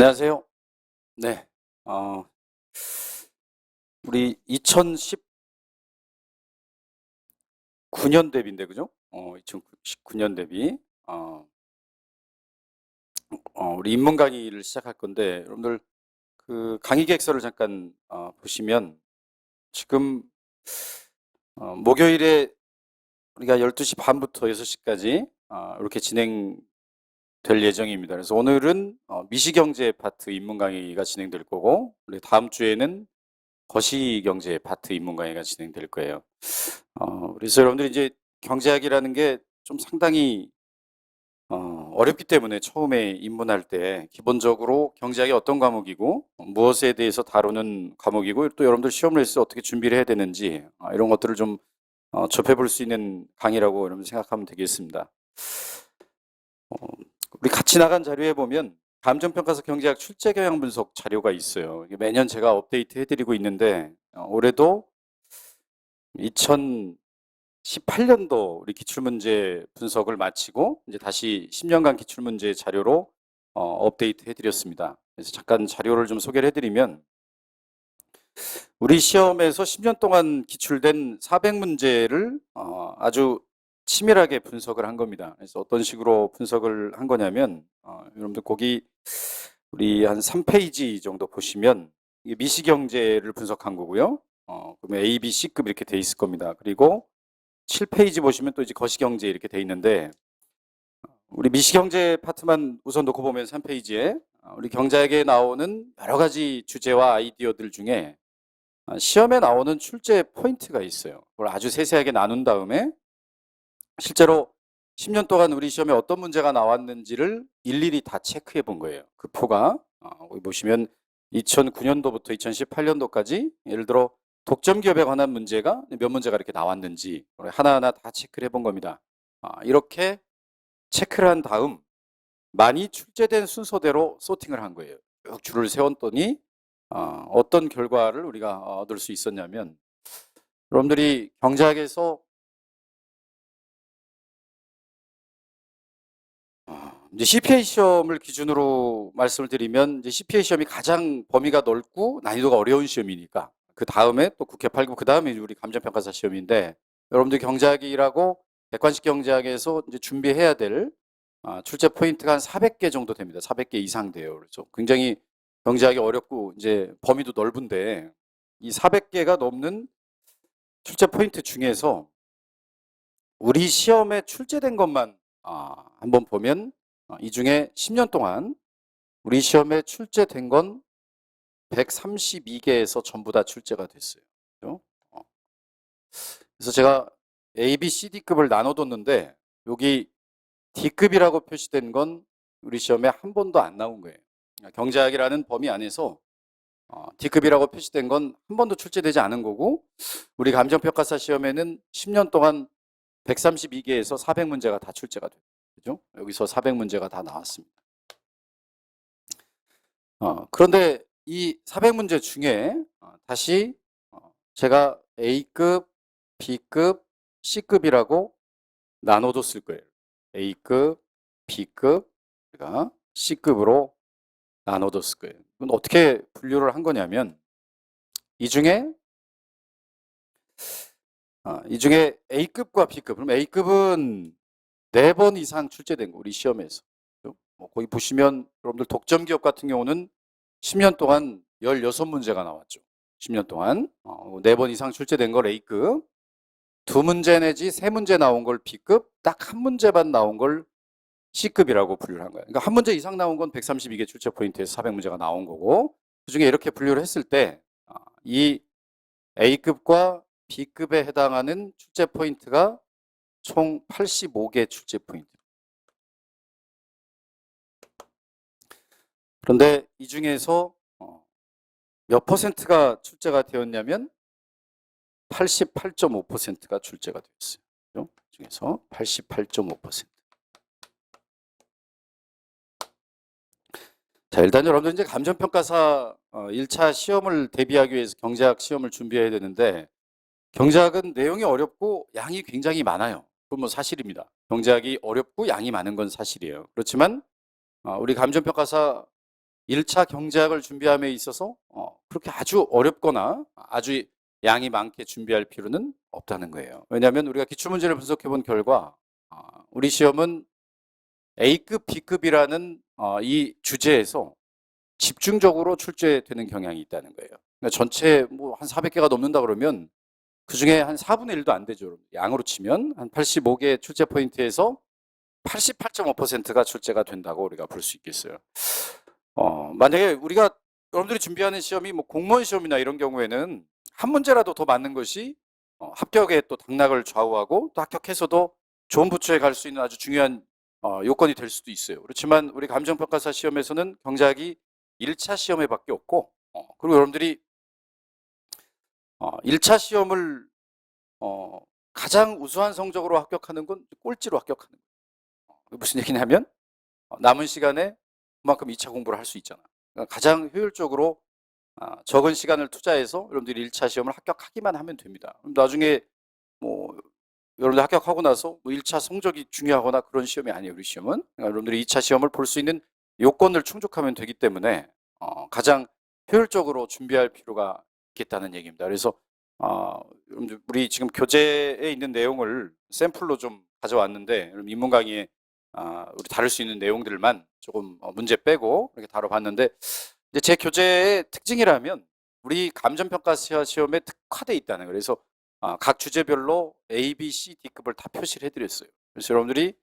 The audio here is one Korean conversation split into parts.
안녕하세요. 네. 어, 우리 2019년 대비인데, 그죠? 2019년 대비. 어, 우리 인문 강의를 시작할 건데, 여러분들 그 강의 계획서를 잠깐 보시면 지금 목요일에 우리가 12시 반부터 6시까지 이렇게 진행될 예정입니다. 그래서 오늘은 미시경제 파트 인문 강의가 진행될 거고, 우리 다음 주에는 거시경제 파트 인문 강의가 진행될 거예요. 그래서 여러분들이 이제 경제학이라는 게 좀 상당히 어렵기 때문에 처음에 입문할 때 기본적으로 경제학이 어떤 과목이고 무엇에 대해서 다루는 과목이고 또 여러분들 시험을 해서 어떻게 준비를 해야 되는지 이런 것들을 좀 접해볼 수 있는 강의라고 여러분 생각하면 되겠습니다. 우리 같이 나간 자료에 보면 감정평가서 경제학 출제 경향 분석 자료가 있어요. 이게 매년 제가 업데이트 해드리고 있는데 올해도 2018년도 우리 기출문제 분석을 마치고 이제 다시 10년간 기출문제 자료로 업데이트 해드렸습니다. 그래서 잠깐 자료를 좀 소개를 해드리면 우리 시험에서 10년 동안 기출된 400문제를 아주 치밀하게 분석을 한 겁니다. 그래서 어떤 식으로 분석을 한 거냐면 여러분들 거기 우리 한 3페이지 정도 보시면 이게 미시경제를 분석한 거고요. 그러면 A, B, C급 이렇게 돼 있을 겁니다. 그리고 7페이지 보시면 또 이제 거시경제 이렇게 돼 있는데 우리 미시경제 파트만 우선 놓고 보면 3페이지에 우리 경제학에 나오는 여러 가지 주제와 아이디어들 중에 시험에 나오는 출제 포인트가 있어요. 그걸 아주 세세하게 나눈 다음에 실제로 10년 동안 우리 시험에 어떤 문제가 나왔는지를 일일이 다 체크해 본 거예요. 그 표가 여기 보시면 2009년도부터 2018년도까지 예를 들어 독점 기업에 관한 문제가 몇 문제가 이렇게 나왔는지 하나하나 다 체크를 해본 겁니다. 이렇게 체크를 한 다음 많이 출제된 순서대로 소팅을 한 거예요. 쭉 줄을 세웠더니 어떤 결과를 우리가 얻을 수 있었냐면 여러분들이 경제학에서 이제 CPA 시험을 기준으로 말씀을 드리면 이제 CPA 시험이 가장 범위가 넓고 난이도가 어려운 시험이니까 그 다음에 또 국회 8급 그 다음에 우리 감정평가사 시험인데 여러분들 경제학이라고 객관식 경제학에서 이제 준비해야 될 출제 포인트가 한 400개 정도 됩니다. 400개 이상 돼요. 그렇죠. 굉장히 경제학이 어렵고 이제 범위도 넓은데 이 400개가 넘는 출제 포인트 중에서 우리 시험에 출제된 것만 한번 보면 이 중에 10년 동안 우리 시험에 출제된 건 132개에서 전부 다 출제가 됐어요. 그죠? 그래서 제가 A, B, C, D급을 나눠뒀는데 여기 D급이라고 표시된 건 우리 시험에 한 번도 안 나온 거예요. 경제학이라는 범위 안에서 D급이라고 표시된 건 한 번도 출제되지 않은 거고 우리 감정평가사 시험에는 10년 동안 132개에서 400문제가 다 출제가 돼요. 그죠? 여기서 400문제가 다 나왔습니다. 그런데 이 400문제 중에 다시 제가 A급, B급, C급이라고 나눠뒀을 거예요. A급, B급, 제가 C급으로 나눠뒀을 거예요. 이건 어떻게 분류를 한 거냐면 이 중에 A급과 B급, 그럼 A급은 4번 이상 출제된 거 우리 시험에서. 거기 보시면 여러분들 독점 기업 같은 경우는 10년 동안 16문제가 나왔죠. 10년 동안 4번 이상 출제된 걸 A급, 2문제 내지 3문제 나온 걸 B급, 딱 한 문제만 나온 걸 C급이라고 분류를 한 거예요. 그러니까 한 문제 이상 나온 건 132개 출제 포인트에서 400문제가 나온 거고 그중에 이렇게 분류를 했을 때 이 A급과 B급에 해당하는 출제 포인트가 총 85개 출제 포인트. 그런데 이 중에서 몇 퍼센트가 출제가 되었냐면 88.5%가 출제가 되었어요. 그 중에서 88.5%. 자, 일단 여러분들 이제 감정평가사 1차 시험을 대비하기 위해서 경제학 시험을 준비해야 되는데 경제학은 내용이 어렵고 양이 굉장히 많아요. 그건 뭐 사실입니다. 경제학이 어렵고 양이 많은 건 사실이에요. 그렇지만 우리 감정평가사 1차 경제학을 준비함에 있어서 그렇게 아주 어렵거나 아주 양이 많게 준비할 필요는 없다는 거예요. 왜냐하면 우리가 기출문제를 분석해 본 결과 우리 시험은 A급, B급이라는 이 주제에서 집중적으로 출제되는 경향이 있다는 거예요. 그러니까 전체 뭐 한 400개가 넘는다 그러면 그 중에 한 4분의 1도 안 되죠. 양으로 치면 한 85개 출제 포인트에서 88.5%가 출제가 된다고 우리가 볼 수 있겠어요. 만약에 우리가 여러분들이 준비하는 시험이 뭐 공무원 시험이나 이런 경우에는 한 문제라도 더 맞는 것이 합격에 또 당락을 좌우하고 또 합격해서도 좋은 부처에 갈 수 있는 아주 중요한 요건이 될 수도 있어요. 그렇지만 우리 감정평가사 시험에서는 경작이 1차 시험에밖에 없고 그리고 여러분들이 1차 시험을 가장 우수한 성적으로 합격하는 건 꼴찌로 합격하는 거예요. 무슨 얘기냐면 남은 시간에 그만큼 2차 공부를 할 수 있잖아. 그러니까 가장 효율적으로 적은 시간을 투자해서 여러분들이 1차 시험을 합격하기만 하면 됩니다. 그럼 나중에 뭐 여러분들 합격하고 나서 뭐 1차 성적이 중요하거나 그런 시험이 아니에요. 우리 시험은. 그러니까 여러분들이 2차 시험을 볼 수 있는 요건을 충족하면 되기 때문에 가장 효율적으로 준비할 필요가 있겠다는 얘기입니다. 그래서 여러분들 우리 지금 교재에 있는 내용을 샘플로 좀 가져왔는데 입문 강의에 우리 다룰 수 있는 내용들만 조금 문제 빼고 이렇게 다뤄봤는데 이제 제 교재의 특징이라면 우리 감정평가 시험에 특화돼 있다는 거예요. 그래서 각 주제별로 A, B, C, D급을 다 표시를 해드렸어요. 그래서 여러분들이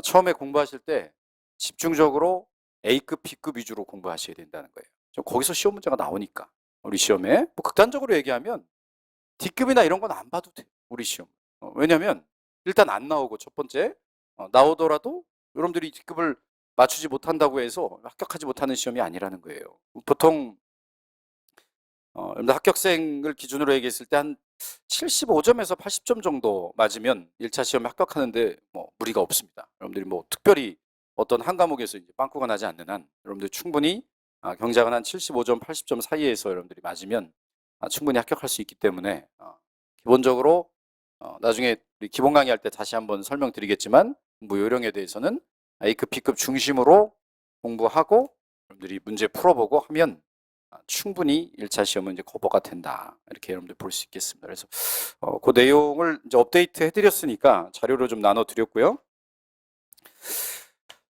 처음에 공부하실 때 집중적으로 A급, B급 위주로 공부하셔야 된다는 거예요. 거기서 시험 문제가 나오니까 우리 시험에 뭐 극단적으로 얘기하면 D급이나 이런 건 안 봐도 돼. 우리 시험. 왜냐하면 일단 안 나오고 첫 번째 나오더라도 여러분들이 D급을 맞추지 못한다고 해서 합격하지 못하는 시험이 아니라는 거예요. 보통 합격생을 기준으로 얘기했을 때 한 75점에서 80점 정도 맞으면 1차 시험에 합격하는데 뭐 무리가 없습니다. 여러분들이 뭐 특별히 어떤 한 과목에서 이제 빵꾸가 나지 않는 한 여러분들 충분히 경작은 한 75점, 80점 사이에서 여러분들이 맞으면 충분히 합격할 수 있기 때문에 기본적으로 나중에 우리 기본 강의할 때 다시 한번 설명드리겠지만 공부 요령에 대해서는 A급, B급 중심으로 공부하고 여러분들이 문제 풀어보고 하면 충분히 1차 시험은 이제 커버가 된다. 이렇게 여러분들 볼 수 있겠습니다. 그래서 그 내용을 이제 업데이트 해드렸으니까 자료로 좀 나눠드렸고요.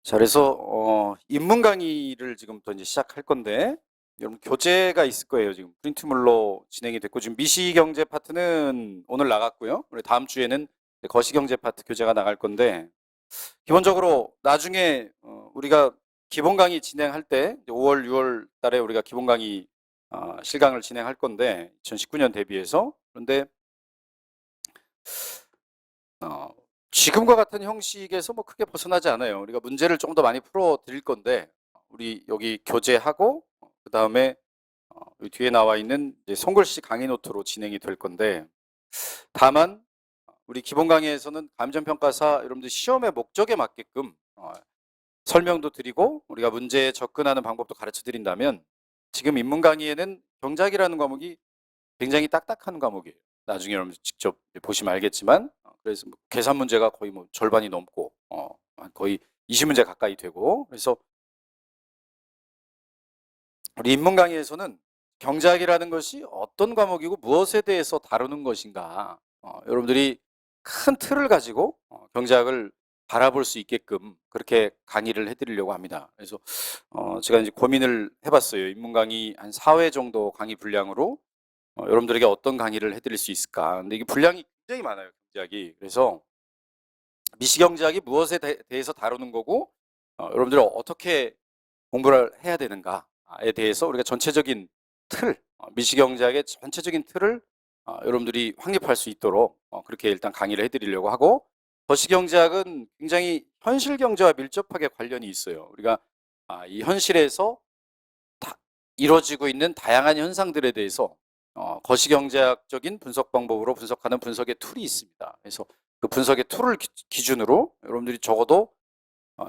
자, 그래서 입문 강의를 지금부터 이제 시작할 건데 여러분 교재가 있을 거예요. 지금 프린트물로 진행이 됐고 지금 미시경제 파트는 오늘 나갔고요. 우리 다음 주에는 거시경제 파트 교재가 나갈 건데 기본적으로 나중에 우리가 기본 강의 진행할 때 5월, 6월 달에 우리가 기본 강의 실강을 진행할 건데 2019년 대비해서 그런데 지금과 같은 형식에서 뭐 크게 벗어나지 않아요. 우리가 문제를 좀 더 많이 풀어 드릴 건데 우리 여기 교재하고 그 다음에 뒤에 나와 있는 이제 손글씨 강의 노트로 진행이 될 건데 다만 우리 기본 강의에서는 감정평가사 여러분들 시험의 목적에 맞게끔 설명도 드리고 우리가 문제에 접근하는 방법도 가르쳐 드린다면 지금 입문 강의에는 경작이라는 과목이 굉장히 딱딱한 과목이에요. 나중에 여러분 직접 보시면 알겠지만 그래서 뭐 계산 문제가 거의 뭐 절반이 넘고 거의 20문제 가까이 되고 그래서 우리 입문 강의에서는 경작이라는 것이 어떤 과목이고 무엇에 대해서 다루는 것인가 여러분들이 큰 틀을 가지고 경작을 바라볼 수 있게끔 그렇게 강의를 해드리려고 합니다. 그래서 제가 이제 고민을 해봤어요. 입문 강의 한 4회 정도 강의 분량으로 여러분들에게 어떤 강의를 해드릴 수 있을까. 근데 이게 분량이 굉장히 많아요. 경제학이. 그래서 미시경제학이 무엇에 대해서 다루는 거고 여러분들이 어떻게 공부를 해야 되는가에 대해서 우리가 전체적인 틀, 미시경제학의 전체적인 틀을 여러분들이 확립할 수 있도록 그렇게 일단 강의를 해드리려고 하고 거시경제학은 굉장히 현실경제와 밀접하게 관련이 있어요. 우리가 이 현실에서 이루어지고 있는 다양한 현상들에 대해서 거시경제학적인 분석 방법으로 분석하는 분석의 툴이 있습니다. 그래서 그 분석의 툴을 기준으로 여러분들이 적어도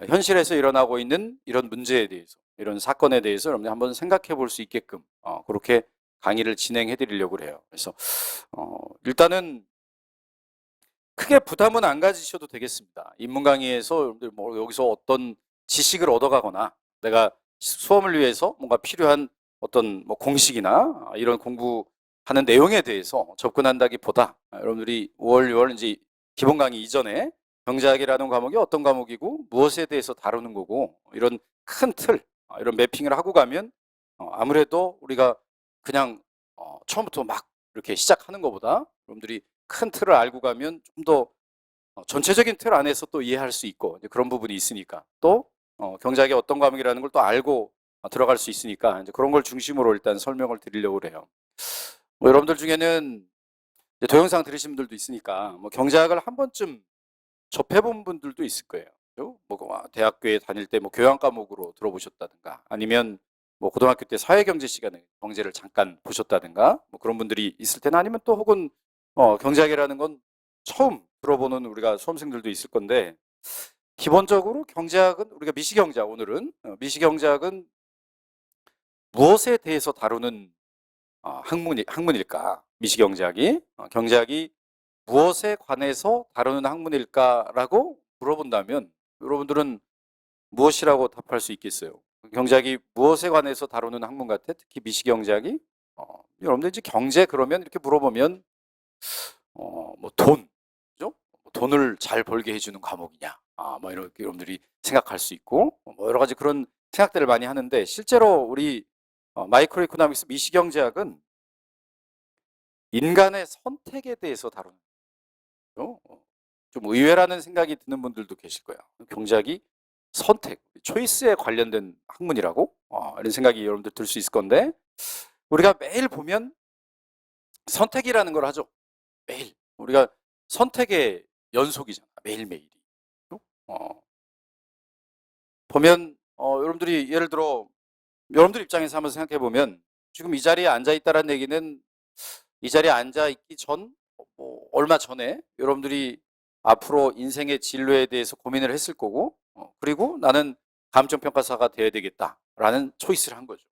현실에서 일어나고 있는 이런 문제에 대해서 이런 사건에 대해서 여러분들이 한번 생각해 볼 수 있게끔 그렇게 강의를 진행해 드리려고 해요. 그래서 일단은 크게 부담은 안 가지셔도 되겠습니다. 입문 강의에서 여러분들 뭐 여기서 어떤 지식을 얻어가거나 내가 수험을 위해서 뭔가 필요한 어떤 뭐 공식이나 이런 공부하는 내용에 대해서 접근한다기보다 여러분들이 5월, 6월 이제 기본 강의 이전에 경제학이라는 과목이 어떤 과목이고 무엇에 대해서 다루는 거고 이런 큰 틀, 이런 매핑을 하고 가면 아무래도 우리가 그냥 처음부터 막 이렇게 시작하는 것보다 여러분들이 큰 틀을 알고 가면 좀 더 전체적인 틀 안에서 또 이해할 수 있고 이제 그런 부분이 있으니까 또 경제학이 어떤 과목이라는 걸 또 알고 들어갈 수 있으니까 이제 그런 걸 중심으로 일단 설명을 드리려고 그래요. 뭐 여러분들 중에는 이제 동영상 들으신 분들도 있으니까 뭐 경제학을 한 번쯤 접해본 분들도 있을 거예요. 그죠? 뭐 대학교에 다닐 때 뭐 교양 과목으로 들어보셨다든가 아니면 뭐 고등학교 때 사회경제 시간에 경제를 잠깐 보셨다든가 뭐 그런 분들이 있을 때는 아니면 또 혹은 경제학이라는 건 처음 들어보는 우리가 수험생들도 있을 건데 기본적으로 경제학은 우리가 미시경제학 오늘은 미시경제학은 무엇에 대해서 다루는 학문일까? 미시경제학이 경제학이 무엇에 관해서 다루는 학문일까라고 물어본다면 여러분들은 무엇이라고 답할 수 있겠어요? 경제학이 무엇에 관해서 다루는 학문 같아? 특히 미시경제학이 여러분들 이제 경제 그러면 이렇게 물어보면 뭐 돈, 그죠? 돈을 잘 벌게 해주는 과목이냐? 뭐 이렇게 여러분들이 생각할 수 있고 뭐 여러 가지 그런 생각들을 많이 하는데 실제로 우리 마이크로 이코노믹스 미시경제학은 인간의 선택에 대해서 다루는 거죠. 좀 의외라는 생각이 드는 분들도 계실 거예요. 경제학이 선택, 초이스에 관련된 학문이라고 이런 생각이 여러분들 들 수 있을 건데 우리가 매일 보면 선택이라는 걸 하죠. 매일 우리가 선택의 연속이잖아. 매일매일이. 보면 여러분들이 예를 들어 여러분들 입장에서 한번 생각해 보면 지금 이 자리에 앉아 있다는 얘기는 이 자리에 앉아 있기 전 얼마 전에 여러분들이 앞으로 인생의 진로에 대해서 고민을 했을 거고 그리고 나는 감정평가사가 돼야 되겠다라는 초이스를 한 거죠.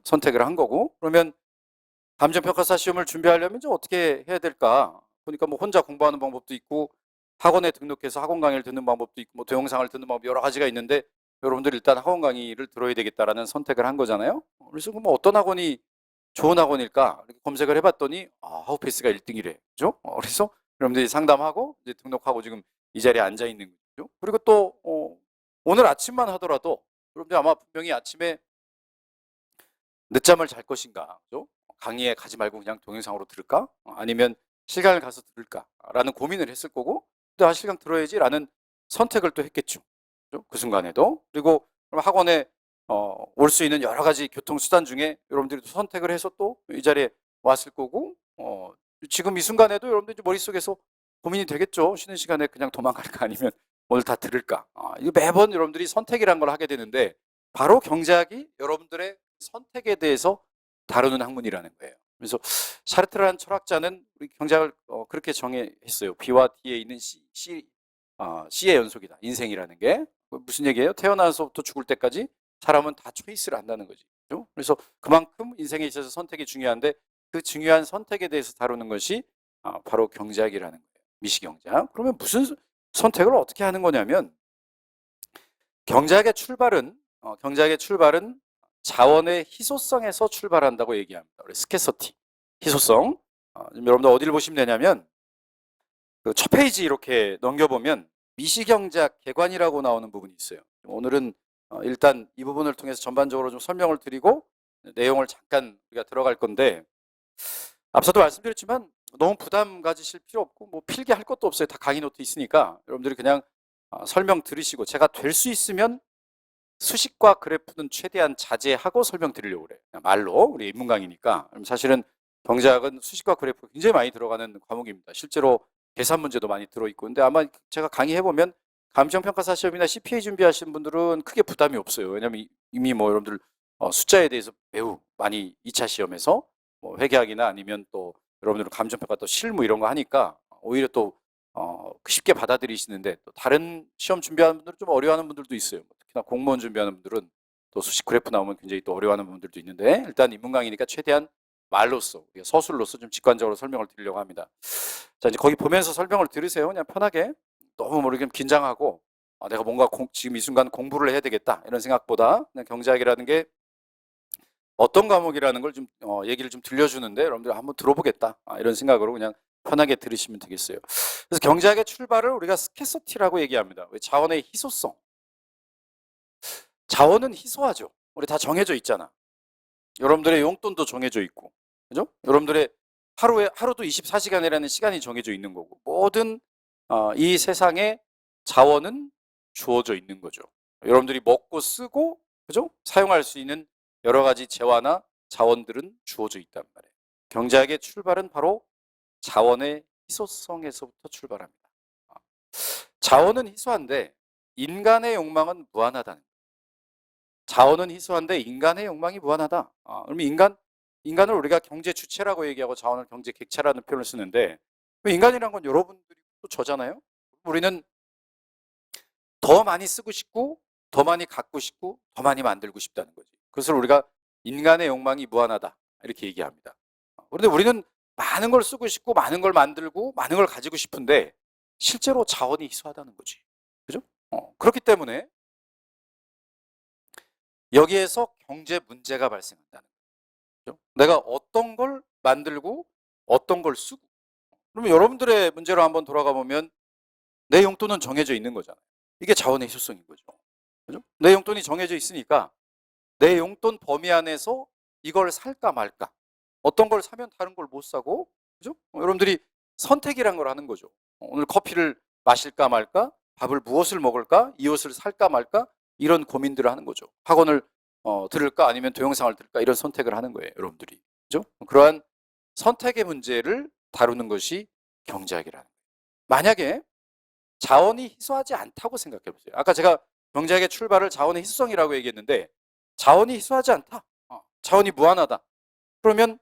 선택을 한 거고 그러면 감정평가사 시험을 준비하려면 이제 어떻게 해야 될까? 보니까 뭐 혼자 공부하는 방법도 있고 학원에 등록해서 학원 강의를 듣는 방법도 있고 뭐 동영상을 듣는 방법 여러 가지가 있는데 여러분들 일단 학원 강의를 들어야 되겠다라는 선택을 한 거잖아요. 그래서 뭐 어떤 학원이 좋은 학원일까? 이렇게 검색을 해봤더니 하우페이스가 1등이래. 그죠? 그래서 여러분들이 상담하고 이제 등록하고 지금 이 자리에 앉아 있는 거죠. 그리고 또 오늘 아침만 하더라도 여러분들 아마 분명히 아침에 늦잠을 잘 것인가? 그죠? 강의에 가지 말고 그냥 동영상으로 들을까? 아니면 실강을 가서 들을까? 라는 고민을 했을 거고 근데 실강 들어야지 라는 선택을 또 했겠죠. 그죠? 그 순간에도. 그리고 학원에 올 수 있는 여러 가지 교통수단 중에 여러분들이 선택을 해서 또 이 자리에 왔을 거고 지금 이 순간에도 여러분들 머릿속에서 고민이 되겠죠. 쉬는 시간에 그냥 도망갈까 아니면 오늘 다 들을까. 이거 매번 여러분들이 선택이란 걸 하게 되는데 바로 경제학이 여러분들의 선택에 대해서 다루는 학문이라는 거예요. 그래서 샤르트라는 철학자는 우리 경제학을 그렇게 정의했어요. B와 D에 있는 C의 연속이다. 인생이라는 게. 무슨 얘기예요? 태어나서부터 죽을 때까지 사람은 다 초이스를 한다는 거지. 그렇죠? 그래서 그만큼 인생에 있어서 선택이 중요한데 그 중요한 선택에 대해서 다루는 것이 바로 경제학이라는 거예요. 미시경제학. 그러면 무슨 선택을 어떻게 하는 거냐면 경제학의 출발은 자원의 희소성에서 출발한다고 얘기합니다. 스캐서티, 희소성. 여러분들 어디를 보시면 되냐면 그 첫 페이지 이렇게 넘겨보면 미시경제학 개관이라고 나오는 부분이 있어요. 오늘은 일단 이 부분을 통해서 전반적으로 좀 설명을 드리고 내용을 잠깐 우리가 들어갈 건데 앞서도 말씀드렸지만 너무 부담 가지실 필요 없고 뭐 필기할 것도 없어요. 다 강의 노트 있으니까 여러분들이 그냥 설명 들으시고 제가 될 수 있으면 수식과 그래프는 최대한 자제하고 설명드리려고 그래요. 말로 우리 입문 강의니까. 사실은 경제학은 수식과 그래프 굉장히 많이 들어가는 과목입니다. 실제로 계산 문제도 많이 들어있고 근데 아마 제가 강의해보면 감정평가사 시험이나 CPA 준비하시는 분들은 크게 부담이 없어요. 왜냐하면 이미 뭐 여러분들 숫자에 대해서 매우 많이 2차 시험에서 뭐 회계학이나 아니면 또 여러분들은 감정평가 또 실무 이런 거 하니까 오히려 또 쉽게 받아들이시는데 또 다른 시험 준비하는 분들은 좀 어려워하는 분들도 있어요. 특히나 공무원 준비하는 분들은 또 수식 그래프 나오면 굉장히 또 어려워하는 분들도 있는데 일단 입문 강의니까 최대한 말로써 서술로서 좀 직관적으로 설명을 드리려고 합니다. 자 이제 거기 보면서 설명을 들으세요. 그냥 편하게 너무 모르게 긴장하고 내가 뭔가 지금 이 순간 공부를 해야 되겠다 이런 생각보다 그냥 경제학이라는 게 어떤 과목이라는 걸 좀 얘기를 좀 들려주는데 여러분들 한번 들어보겠다 이런 생각으로 그냥 편하게 들으시면 되겠어요. 그래서 경제학의 출발을 우리가 스캐서티라고 얘기합니다. 왜? 자원의 희소성. 자원은 희소하죠. 우리 다 정해져 있잖아. 여러분들의 용돈도 정해져 있고, 그죠? 여러분들의 하루도 24시간이라는 시간이 정해져 있는 거고, 모든 이 세상에 자원은 주어져 있는 거죠. 여러분들이 먹고 쓰고, 그죠? 사용할 수 있는 여러 가지 재화나 자원들은 주어져 있단 말이에요. 경제학의 출발은 바로 자원의 희소성에서부터 출발합니다. 자원은 희소한데 인간의 욕망은 무한하다는 거예요. 자원은 희소한데 인간의 욕망이 무한하다. 그러면 인간을 우리가 경제 주체라고 얘기하고 자원을 경제 객체라는 표현을 쓰는데 인간이란 건 여러분들이 또 저잖아요. 우리는 더 많이 쓰고 싶고 더 많이 갖고 싶고 더 많이 만들고 싶다는 거지. 그것을 우리가 인간의 욕망이 무한하다 이렇게 얘기합니다. 그런데 우리는 많은 걸 쓰고 싶고 많은 걸 만들고 많은 걸 가지고 싶은데 실제로 자원이 희소하다는 거지. 그죠? 그렇기 때문에 여기에서 경제 문제가 발생한다는 거죠. 내가 어떤 걸 만들고 어떤 걸 쓰고. 그러면 여러분들의 문제로 한번 돌아가 보면 내 용돈은 정해져 있는 거잖아요. 이게 자원의 희소성인 거죠. 그죠? 내 용돈이 정해져 있으니까 내 용돈 범위 안에서 이걸 살까 말까. 어떤 걸 사면 다른 걸 못 사고, 그죠? 여러분들이 선택이란 걸 하는 거죠. 오늘 커피를 마실까 말까, 밥을 무엇을 먹을까, 이 옷을 살까 말까, 이런 고민들을 하는 거죠. 학원을 들을까 아니면 동영상을 들을까 이런 선택을 하는 거예요, 여러분들이. 그죠? 그러한 선택의 문제를 다루는 것이 경제학이라는 거예요. 만약에 자원이 희소하지 않다고 생각해 보세요. 아까 제가 경제학의 출발을 자원의 희소성이라고 얘기했는데 자원이 희소하지 않다. 자원이 무한하다. 그러면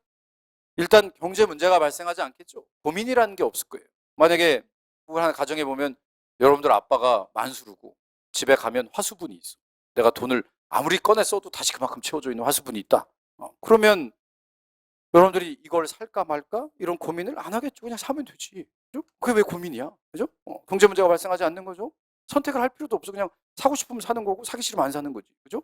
일단 경제 문제가 발생하지 않겠죠. 고민이라는 게 없을 거예요. 만약에 하나 가정에 보면 여러분들 아빠가 만수르고 집에 가면 화수분이 있어. 내가 돈을 아무리 꺼내 써도 다시 그만큼 채워져 있는 화수분이 있다. 그러면 여러분들이 이걸 살까 말까 이런 고민을 안 하겠죠. 그냥 사면 되지. 그죠? 그게 왜 고민이야? 그죠? 경제 문제가 발생하지 않는 거죠. 선택을 할 필요도 없어. 그냥 사고 싶으면 사는 거고 사기 싫으면 안 사는 거지. 그죠?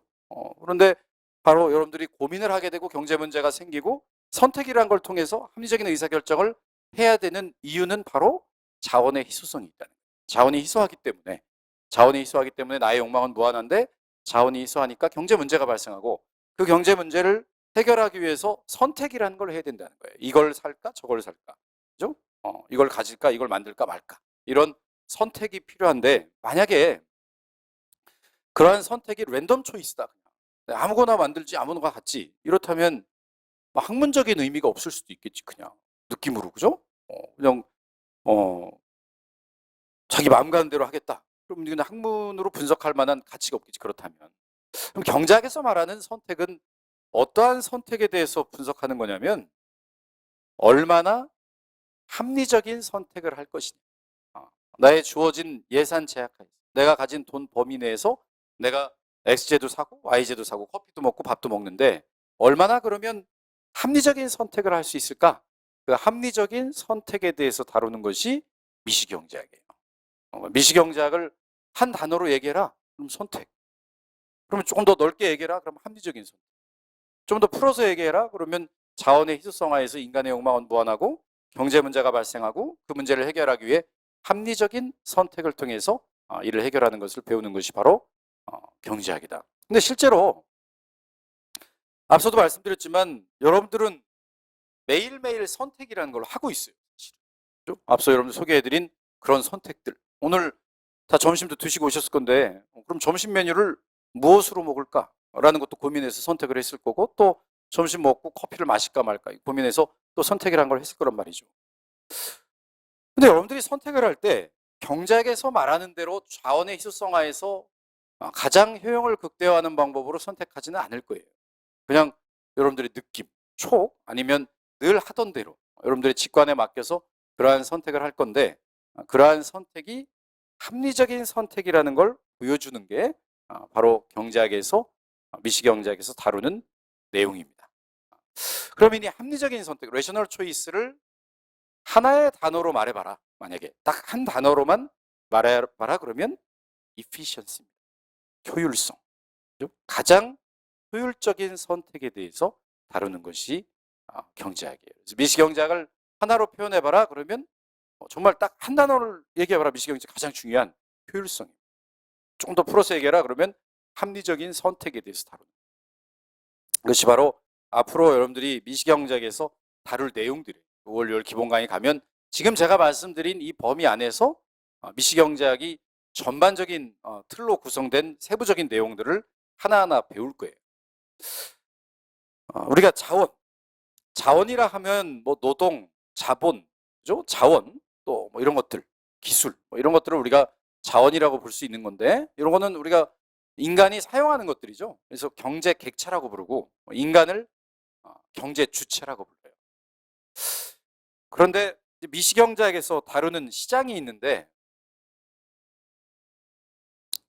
그런데 바로 여러분들이 고민을 하게 되고 경제 문제가 생기고 선택이라는 걸 통해서 합리적인 의사결정을 해야 되는 이유는 바로 자원의 희소성이 있다는 거예요. 자원이 희소하기 때문에 나의 욕망은 무한한데 자원이 희소하니까 경제 문제가 발생하고 그 경제 문제를 해결하기 위해서 선택이라는 걸 해야 된다는 거예요. 이걸 살까 저걸 살까. 그죠? 이걸 가질까 이걸 만들까 말까. 이런 선택이 필요한데 만약에 그러한 선택이 랜덤 초이스다. 아무거나 만들지 아무거나 갖지. 이렇다면 학문적인 의미가 없을 수도 있겠지. 그냥 느낌으로. 그죠? 그냥 자기 마음 가는 대로 하겠다. 그럼 그냥 학문으로 분석할 만한 가치가 없겠지. 그렇다면. 그럼 경제학에서 말하는 선택은 어떠한 선택에 대해서 분석하는 거냐면 얼마나 합리적인 선택을 할 것이냐. 나의 주어진 예산 제약하에서 내가 가진 돈 범위 내에서 내가 X제도 사고 Y제도 사고 커피도 먹고 밥도 먹는데 얼마나 그러면 합리적인 선택을 할 수 있을까? 그 합리적인 선택에 대해서 다루는 것이 미시경제학이에요. 미시경제학을 한 단어로 얘기해라. 그럼 선택. 그러면 조금 더 넓게 얘기해라. 그럼 합리적인 선택. 좀 더 풀어서 얘기해라. 그러면 자원의 희소성하에서 인간의 욕망은 무한하고 경제 문제가 발생하고 그 문제를 해결하기 위해 합리적인 선택을 통해서 이를 해결하는 것을 배우는 것이 바로 경제학이다. 근데 실제로 앞서도 말씀드렸지만 여러분들은 매일매일 선택이라는 걸 하고 있어요. 앞서 여러분들 소개해드린 그런 선택들. 오늘 다 점심도 드시고 오셨을 건데 그럼 점심 메뉴를 무엇으로 먹을까? 라는 것도 고민해서 선택을 했을 거고 또 점심 먹고 커피를 마실까 말까 고민해서 또 선택이라는 걸 했을 거란 말이죠. 근데 여러분들이 선택을 할 때 경제학에서 말하는 대로 자원의 희소성하에서 가장 효용을 극대화하는 방법으로 선택하지는 않을 거예요. 그냥 여러분들의 느낌, 촉 아니면 늘 하던 대로 여러분들의 직관에 맡겨서 그러한 선택을 할 건데 그러한 선택이 합리적인 선택이라는 걸 보여주는 게 바로 경제학에서 미시경제학에서 다루는 내용입니다. 그러면 이 합리적인 선택, 레셔널 초이스를 하나의 단어로 말해봐라. 만약에 딱 한 단어로만 말해봐라 그러면 efficiency입니다. 효율성. 가장 효율적인 선택에 대해서 다루는 것이 경제학이에요. 그래서 미시경제학을 하나로 표현해봐라 그러면 정말 딱 한 단어를 얘기해봐라. 미시경제학 가장 중요한 효율성입니다. 좀 더 풀어서 얘기해라 그러면 합리적인 선택에 대해서 다루는 것이 바로 앞으로 여러분들이 미시경제학에서 다룰 내용들이에요. 5월 6월 기본 강의 가면 지금 제가 말씀드린 이 범위 안에서 미시경제학이 전반적인 틀로 구성된 세부적인 내용들을 하나하나 배울 거예요. 우리가 자원이라 하면 뭐 노동, 자본, 그죠? 자원, 또 뭐 이런 것들, 기술, 뭐 이런 것들을 우리가 자원이라고 볼 수 있는 건데, 이런 거는 우리가 인간이 사용하는 것들이죠. 그래서 경제 객체라고 부르고 인간을 경제 주체라고 불러요. 그런데 미시경제학에서 다루는 시장이 있는데,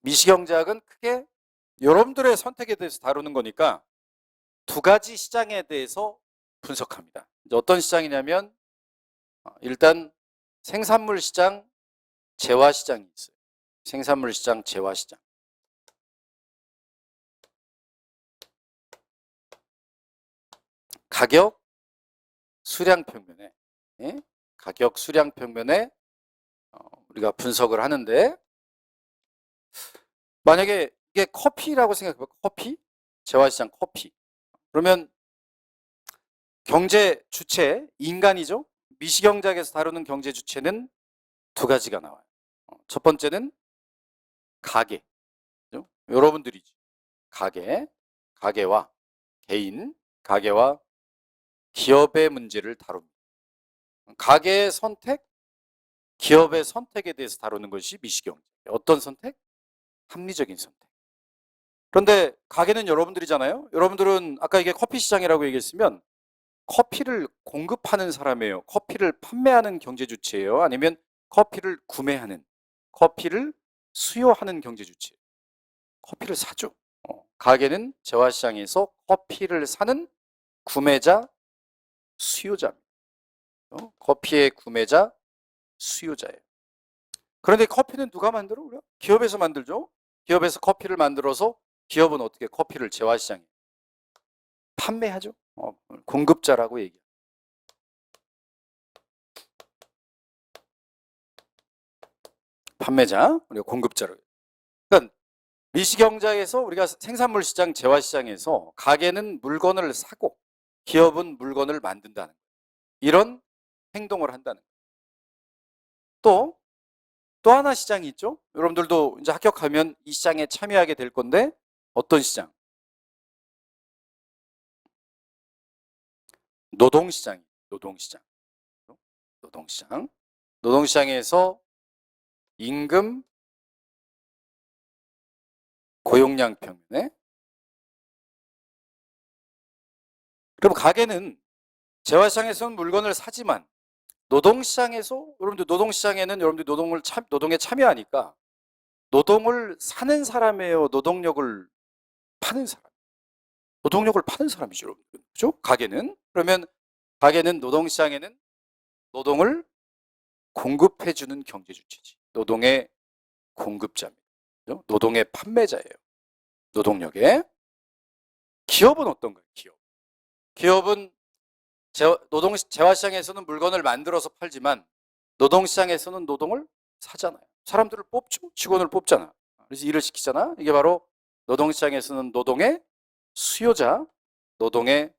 미시경제학은 크게 여러분들의 선택에 대해서 다루는 거니까 두 가지 시장에 대해서 분석합니다. 어떤 시장이냐면 일단 생산물 시장, 재화 시장이 있어요. 생산물 시장, 재화 시장. 가격, 수량 평면에 가격, 수량 평면에 우리가 분석을 하는데, 만약에 이게 커피라고 생각해봐. 커피, 재화 시장 커피. 그러면 경제 주체, 인간이죠. 미시경제학에서 다루는 경제 주체는 두 가지가 나와요. 첫 번째는 가게, 그죠? 여러분들이죠. 가게와 개인, 가게와 기업의 문제를 다룹니다. 가게의 선택, 기업의 선택에 대해서 다루는 것이 미시경제. 어떤 선택? 합리적인 선택. 그런데 가게는 여러분들이잖아요. 여러분들은 아까 이게 커피 시장이라고 얘기했으면 커피를 공급하는 사람이에요. 커피를 판매하는 경제 주체예요. 아니면 커피를 구매하는, 커피를 수요하는 경제 주체. 커피를 사죠. 가게는 재화시장에서 커피를 사는 구매자, 수요자입니다. 커피의 구매자, 수요자예요. 그런데 커피는 누가 만들어? 우리가? 기업에서 만들죠. 기업에서 커피를 만들어서 기업은 어떻게 커피를 재화시장에 판매하죠. 공급자라고 얘기해요. 판매자, 우리가 공급자라고. 그러니까 미시경제학에서 우리가 생산물 시장, 재화 시장에서 가게는 물건을 사고 기업은 물건을 만든다는 거예요. 이런 행동을 한다는 거예요. 또 하나 시장이 있죠. 여러분들도 이제 합격하면 이 시장에 참여하게 될 건데, 어떤 시장? 노동시장이에요. 노동시장. 노동시장. 노동시장에서 임금, 고용량 평면에. 그럼 가게는 재화시장에서는 물건을 사지만 노동시장에서, 여러분들 노동시장에는 여러분들 노동에 참여하니까 노동을 사는 사람이에요. 노동력을 파는 사람. 노동력을 파는 사람이죠, 여러분. 그죠? 가게는. 그러면 가게는 노동시장에는 노동을 공급해주는 경제 주체지. 노동의 공급자입니다. 그죠? 노동의 판매자예요. 노동력의. 기업은 어떤가요? 기업은 재화시장에서는 물건을 만들어서 팔지만 노동시장에서는 노동을 사잖아요. 사람들을 뽑죠. 직원을 뽑잖아. 그래서 일을 시키잖아. 이게 바로 노동시장에서는 노동의 수요자, 노동의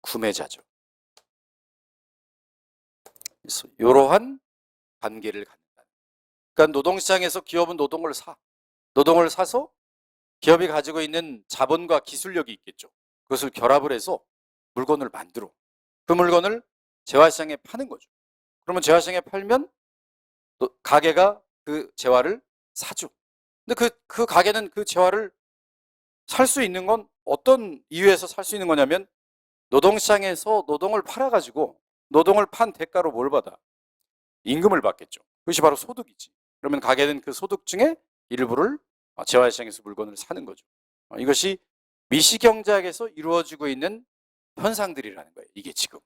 구매자죠. 그래서 이러한 관계를 갖는다. 그러니까 노동시장에서 기업은 노동을 사. 노동을 사서 기업이 가지고 있는 자본과 기술력이 있겠죠. 그것을 결합을 해서 물건을 만들어. 그 물건을 재화시장에 파는 거죠. 그러면 재화시장에 팔면 가게가 그 재화를 사죠. 근데 그 가게는 그 재화를 살 수 있는 건 어떤 이유에서 살 수 있는 거냐면, 노동시장에서 노동을 팔아가지고 노동을 판 대가로 뭘 받아? 임금을 받겠죠. 그것이 바로 소득이지. 그러면 가게는 그 소득 중에 일부를 재화시장에서 물건을 사는 거죠. 이것이 미시경제학에서 이루어지고 있는 현상들이라는 거예요. 이게 지금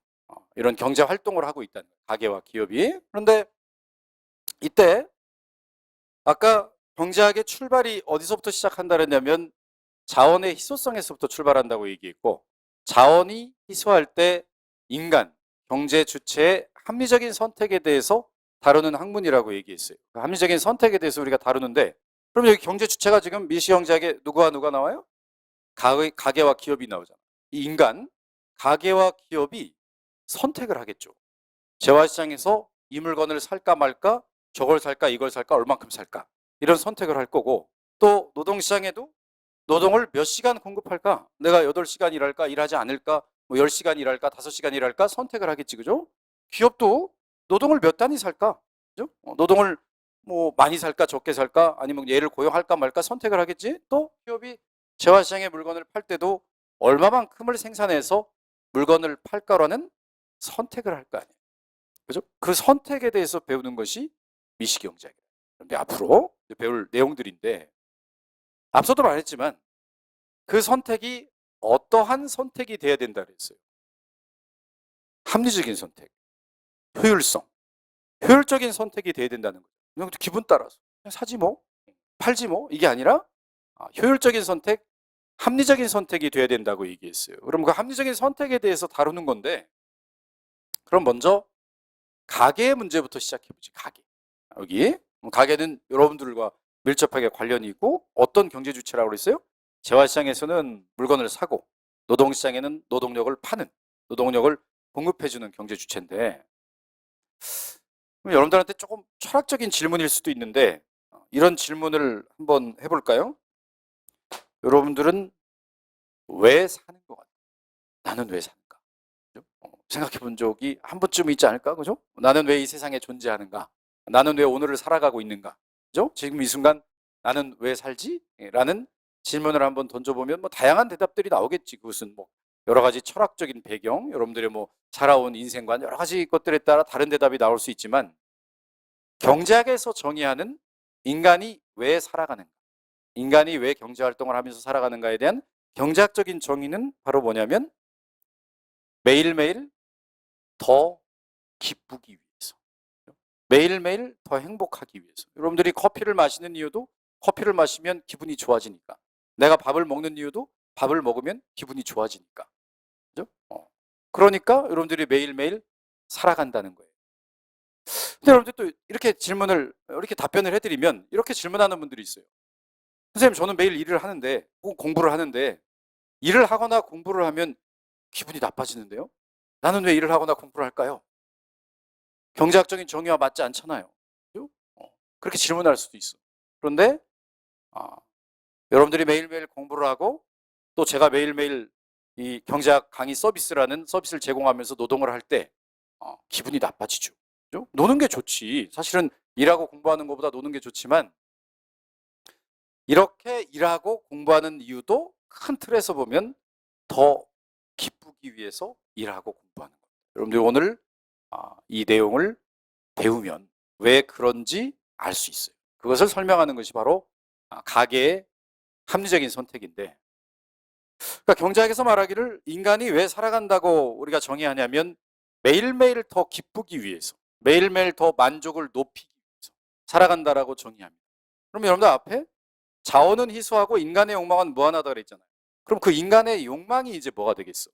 이런 경제 활동을 하고 있다는 거예요. 가게와 기업이. 그런데 이때 아까 경제학의 출발이 어디서부터 시작한다 그랬냐면 자원의 희소성에서부터 출발한다고 얘기했고, 자원이 희소할 때 인간, 경제 주체의 합리적인 선택에 대해서 다루는 학문이라고 얘기했어요. 그 합리적인 선택에 대해서 우리가 다루는데, 그럼 여기 경제 주체가 지금 미시 경제학에 누가 나와요? 가계와 기업이 나오잖아. 이 인간, 가계와 기업이 선택을 하겠죠. 재화시장에서 이 물건을 살까 말까, 저걸 살까, 이걸 살까, 얼만큼 살까, 이런 선택을 할 거고, 또 노동시장에도 노동을 몇 시간 공급할까, 내가 8시간 일할까, 일하지 않을까, 뭐 10시간 일할까, 5시간 일할까 선택을 하겠지, 그죠? 기업도 노동을 몇 단위 살까, 그죠? 노동을 뭐 많이 살까, 적게 살까, 아니면 얘를 고용할까 말까 선택을 하겠지. 또 기업이 재화시장에 물건을 팔 때도 얼마만큼을 생산해서 물건을 팔까라는 선택을 할 거 아니에요. 그죠? 그 선택에 대해서 배우는 것이 미시경제학이에요. 그런데 앞으로 배울 내용들인데, 앞서도 말했지만 그 선택이 어떠한 선택이 돼야 된다 그랬어요. 합리적인 선택, 효율성, 효율적인 선택이 돼야 된다는 거죠. 그냥 기분 따라서 그냥 사지 뭐, 팔지 뭐, 이게 아니라 효율적인 선택, 합리적인 선택이 돼야 된다고 얘기했어요. 그럼 그 합리적인 선택에 대해서 다루는 건데, 그럼 먼저 가계의 문제부터 시작해보지. 가계. 여기 가계는 여러분들과 밀접하게 관련이 있고, 어떤 경제 주체라고 그랬어요? 재화시장에서는 물건을 사고, 노동시장에는 노동력을 파는, 노동력을 공급해주는 경제 주체인데, 여러분들한테 조금 철학적인 질문일 수도 있는데, 이런 질문을 한번 해볼까요? 여러분들은 왜 사는 것 같아요? 나는 왜 사는가? 생각해 본 적이 한 번쯤 있지 않을까? 그죠? 나는 왜 이 세상에 존재하는가? 나는 왜 오늘을 살아가고 있는가? 그죠? 지금 이 순간 나는 왜 살지? 라는 질문을 한번 던져보면 뭐 다양한 대답들이 나오겠지. 그것은 뭐 여러 가지 철학적인 배경, 여러분들의 뭐 살아온 인생관, 여러 가지 것들에 따라 다른 대답이 나올 수 있지만, 경제학에서 정의하는 인간이 왜 살아가는가, 인간이 왜 경제활동을 하면서 살아가는가에 대한 경제학적인 정의는 바로 뭐냐면, 매일매일 더 기쁘기 위해서, 매일매일 더 행복하기 위해서. 여러분들이 커피를 마시는 이유도 커피를 마시면 기분이 좋아지니까, 내가 밥을 먹는 이유도 밥을 먹으면 기분이 좋아지니까, 그죠? 그러니까 여러분들이 매일매일 살아간다는 거예요. 근데 여러분들 또 이렇게 이렇게 답변을 해드리면 이렇게 질문하는 분들이 있어요. 선생님, 저는 매일 일을 하는데, 혹은 공부를 하는데, 일을 하거나 공부를 하면 기분이 나빠지는데요? 나는 왜 일을 하거나 공부를 할까요? 경제학적인 정의와 맞지 않잖아요. 그죠? 그렇게 질문할 수도 있어. 그런데 여러분들이 매일매일 공부를 하고, 또 제가 매일매일 이 경제학 강의 서비스라는 서비스를 제공하면서 노동을 할 때 기분이 나빠지죠. 그죠? 노는 게 좋지. 사실은 일하고 공부하는 것보다 노는 게 좋지만, 이렇게 일하고 공부하는 이유도 큰 틀에서 보면 더 기쁘기 위해서 일하고 공부하는 겁니다. 여러분들 오늘 이 내용을 배우면 왜 그런지 알 수 있어요. 그것을 설명하는 것이 바로 가계의 합리적인 선택인데, 그러니까 경제학에서 말하기를 인간이 왜 살아간다고 우리가 정의하냐면, 매일매일 더 기쁘기 위해서, 매일매일 더 만족을 높이기 위해서 살아간다라고 정의합니다. 그럼 여러분들 앞에 자원은 희소하고 인간의 욕망은 무한하다 그랬잖아요. 그럼 그 인간의 욕망이 이제 뭐가 되겠어?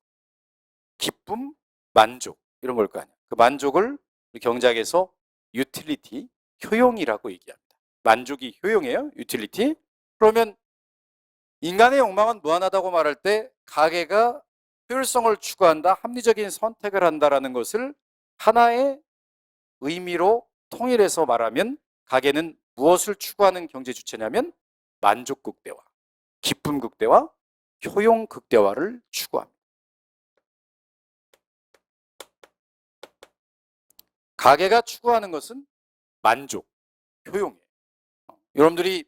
기쁨, 만족, 이런 걸 거 아니야. 그 만족을 경제학에서 유틸리티, 효용이라고 얘기합니다. 만족이 효용이에요, 유틸리티. 그러면 인간의 욕망은 무한하다고 말할 때 가계가 효율성을 추구한다, 합리적인 선택을 한다라는 것을 하나의 의미로 통일해서 말하면, 가계는 무엇을 추구하는 경제 주체냐면 만족 극대화, 기쁨 극대화, 효용 극대화를 추구합니다. 가계가 추구하는 것은 만족, 효용이에요. 여러분들이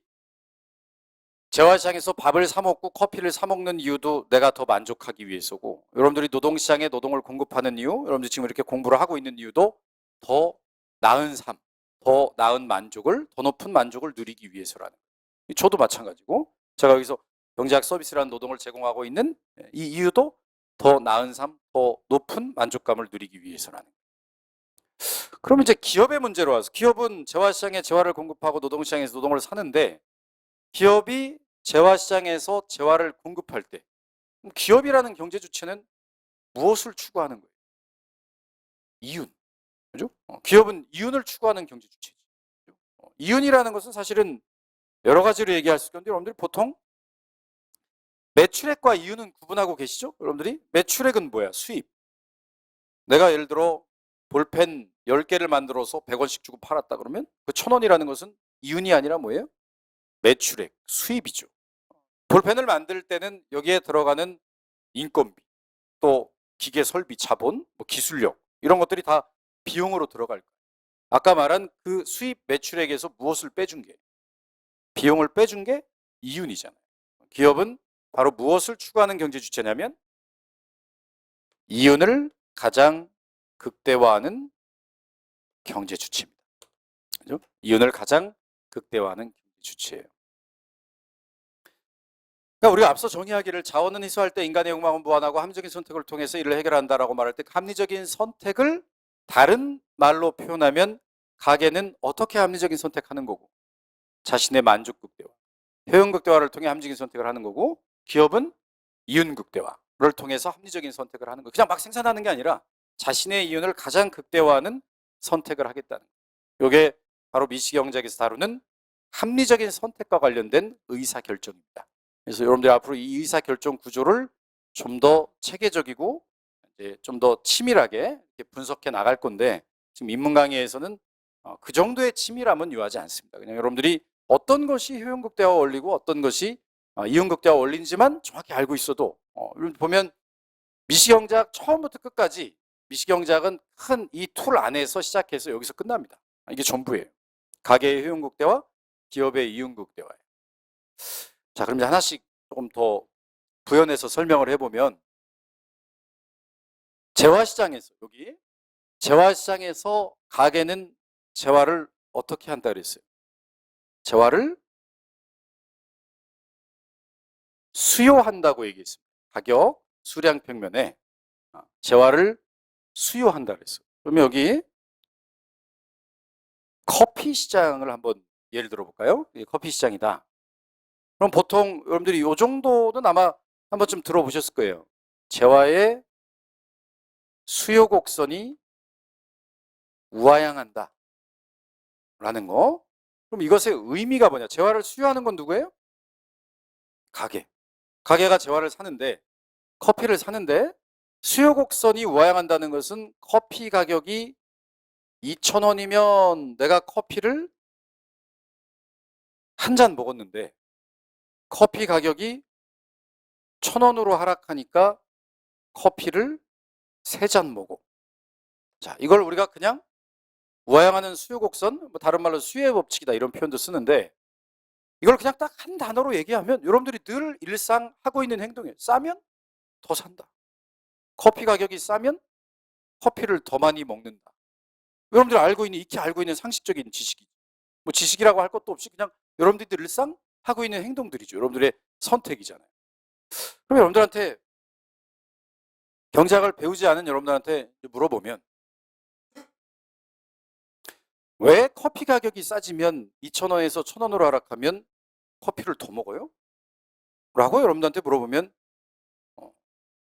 재화시장에서 밥을 사 먹고 커피를 사 먹는 이유도 내가 더 만족하기 위해서고, 여러분들이 노동시장에 노동을 공급하는 이유, 여러분들이 지금 이렇게 공부를 하고 있는 이유도 더 나은 삶, 더 나은 만족을, 더 높은 만족을 누리기 위해서라는 거예요. 저도 마찬가지고, 제가 여기서 경제학 서비스라는 노동을 제공하고 있는 이 이유도 더 나은 삶, 더 높은 만족감을 누리기 위해서라는 거예요. 그럼 이제 기업의 문제로 와서, 기업은 재화시장에 재화를 공급하고 노동시장에서 노동을 사는데, 기업이 재화시장에서 재화를 공급할 때 기업이라는 경제 주체는 무엇을 추구하는 거예요? 이윤. 그죠? 기업은 이윤을 추구하는 경제 주체죠. 이윤이라는 것은 사실은 여러 가지로 얘기할 수 있는데 여러분들이 보통 매출액과 이윤은 구분하고 계시죠? 여러분들이 매출액은 뭐야? 수입. 내가 예를 들어 볼펜 10개를 만들어서 100원씩 주고 팔았다 그러면 그 1,000원이라는 것은 이윤이 아니라 뭐예요? 매출액, 수입이죠. 볼펜을 만들 때는 여기에 들어가는 인건비, 또 기계 설비, 자본, 뭐 기술력 이런 것들이 다 비용으로 들어갈 거예요. 아까 말한 그 수입 매출액에서 무엇을 빼준 게 비용을 빼준 게 이윤이잖아요. 기업은 바로 무엇을 추구하는 경제 주체냐면 이윤을 가장 극대화하는 경제 주체입니다. 그죠? 이윤을 가장 극대화하는 경제 주체예요. 그러니까 우리가 앞서 정의하기를 자원은 희소할 때 인간의 욕망은 무한하고 합리적인 선택을 통해서 이를 해결한다라고 말할 때 합리적인 선택을 다른 말로 표현하면 가계는 어떻게 합리적인 선택하는 거고 자신의 만족 극대화, 효용 극대화를 통해 합리적인 선택을 하는 거고 기업은 이윤 극대화를 통해서 합리적인 선택을 하는 거. 그냥 막 생산하는 게 아니라 자신의 이윤을 가장 극대화하는 선택을 하겠다는 거. 이게 바로 미시경제학에서 다루는 합리적인 선택과 관련된 의사결정입니다. 그래서 여러분들이 앞으로 이 의사결정 구조를 좀 더 체계적이고 좀 더 치밀하게 분석해 나갈 건데 지금 인문 강의에서는 그 정도의 치밀함은 요하지 않습니다. 그냥 여러분들이 어떤 것이 효용극대화 원리고 어떤 것이 이윤극대화 원리인지만 정확히 알고 있어도 보면 미시경제학 처음부터 끝까지 미시경제학은 큰 이 툴 안에서 시작해서 여기서 끝납니다. 이게 전부예요. 가계의 효용극대화, 기업의 이윤극대화예요. 자, 그럼 이제 하나씩 조금 더 부연해서 설명을 해보면 재화시장에서 여기 재화시장에서 가계는 재화를 어떻게 한다 그랬어요? 재화를 수요한다고 얘기했습니다. 가격, 수량 평면에 재화를 수요한다 그랬어요. 그러면 여기 커피 시장을 한번 예를 들어볼까요? 커피 시장이다. 그럼 보통 여러분들이 이 정도는 아마 한 번쯤 들어보셨을 거예요. 재화의 수요 곡선이 우하향한다 라는 거. 그럼 이것의 의미가 뭐냐? 재화를 수요하는 건 누구예요? 가게. 가게가 재화를 사는데 커피를 사는데 수요 곡선이 우하향한다는 것은 커피 가격이 2,000원이면 내가 커피를 한 잔 먹었는데 커피 가격이 1,000원으로 하락하니까 커피를 3잔 먹어. 자, 이걸 우리가 그냥 우하향하는 수요 곡선, 뭐 다른 말로 수요의 법칙이다 이런 표현도 쓰는데 이걸 그냥 딱 한 단어로 얘기하면 여러분들이 늘 일상 하고 있는 행동이에요. 싸면 더 산다. 커피 가격이 싸면 커피를 더 많이 먹는다. 여러분들이 알고 있는 익히 알고 있는 상식적인 지식이 뭐 지식이라고 할 것도 없이 그냥 여러분들이 일상 하고 있는 행동들이죠. 여러분들의 선택이잖아요. 그럼 여러분들한테 경제학을 배우지 않은 여러분들한테 물어보면 왜 커피 가격이 싸지면 2,000원에서 1,000원으로 하락하면 커피를 더 먹어요? 라고 여러분들한테 물어보면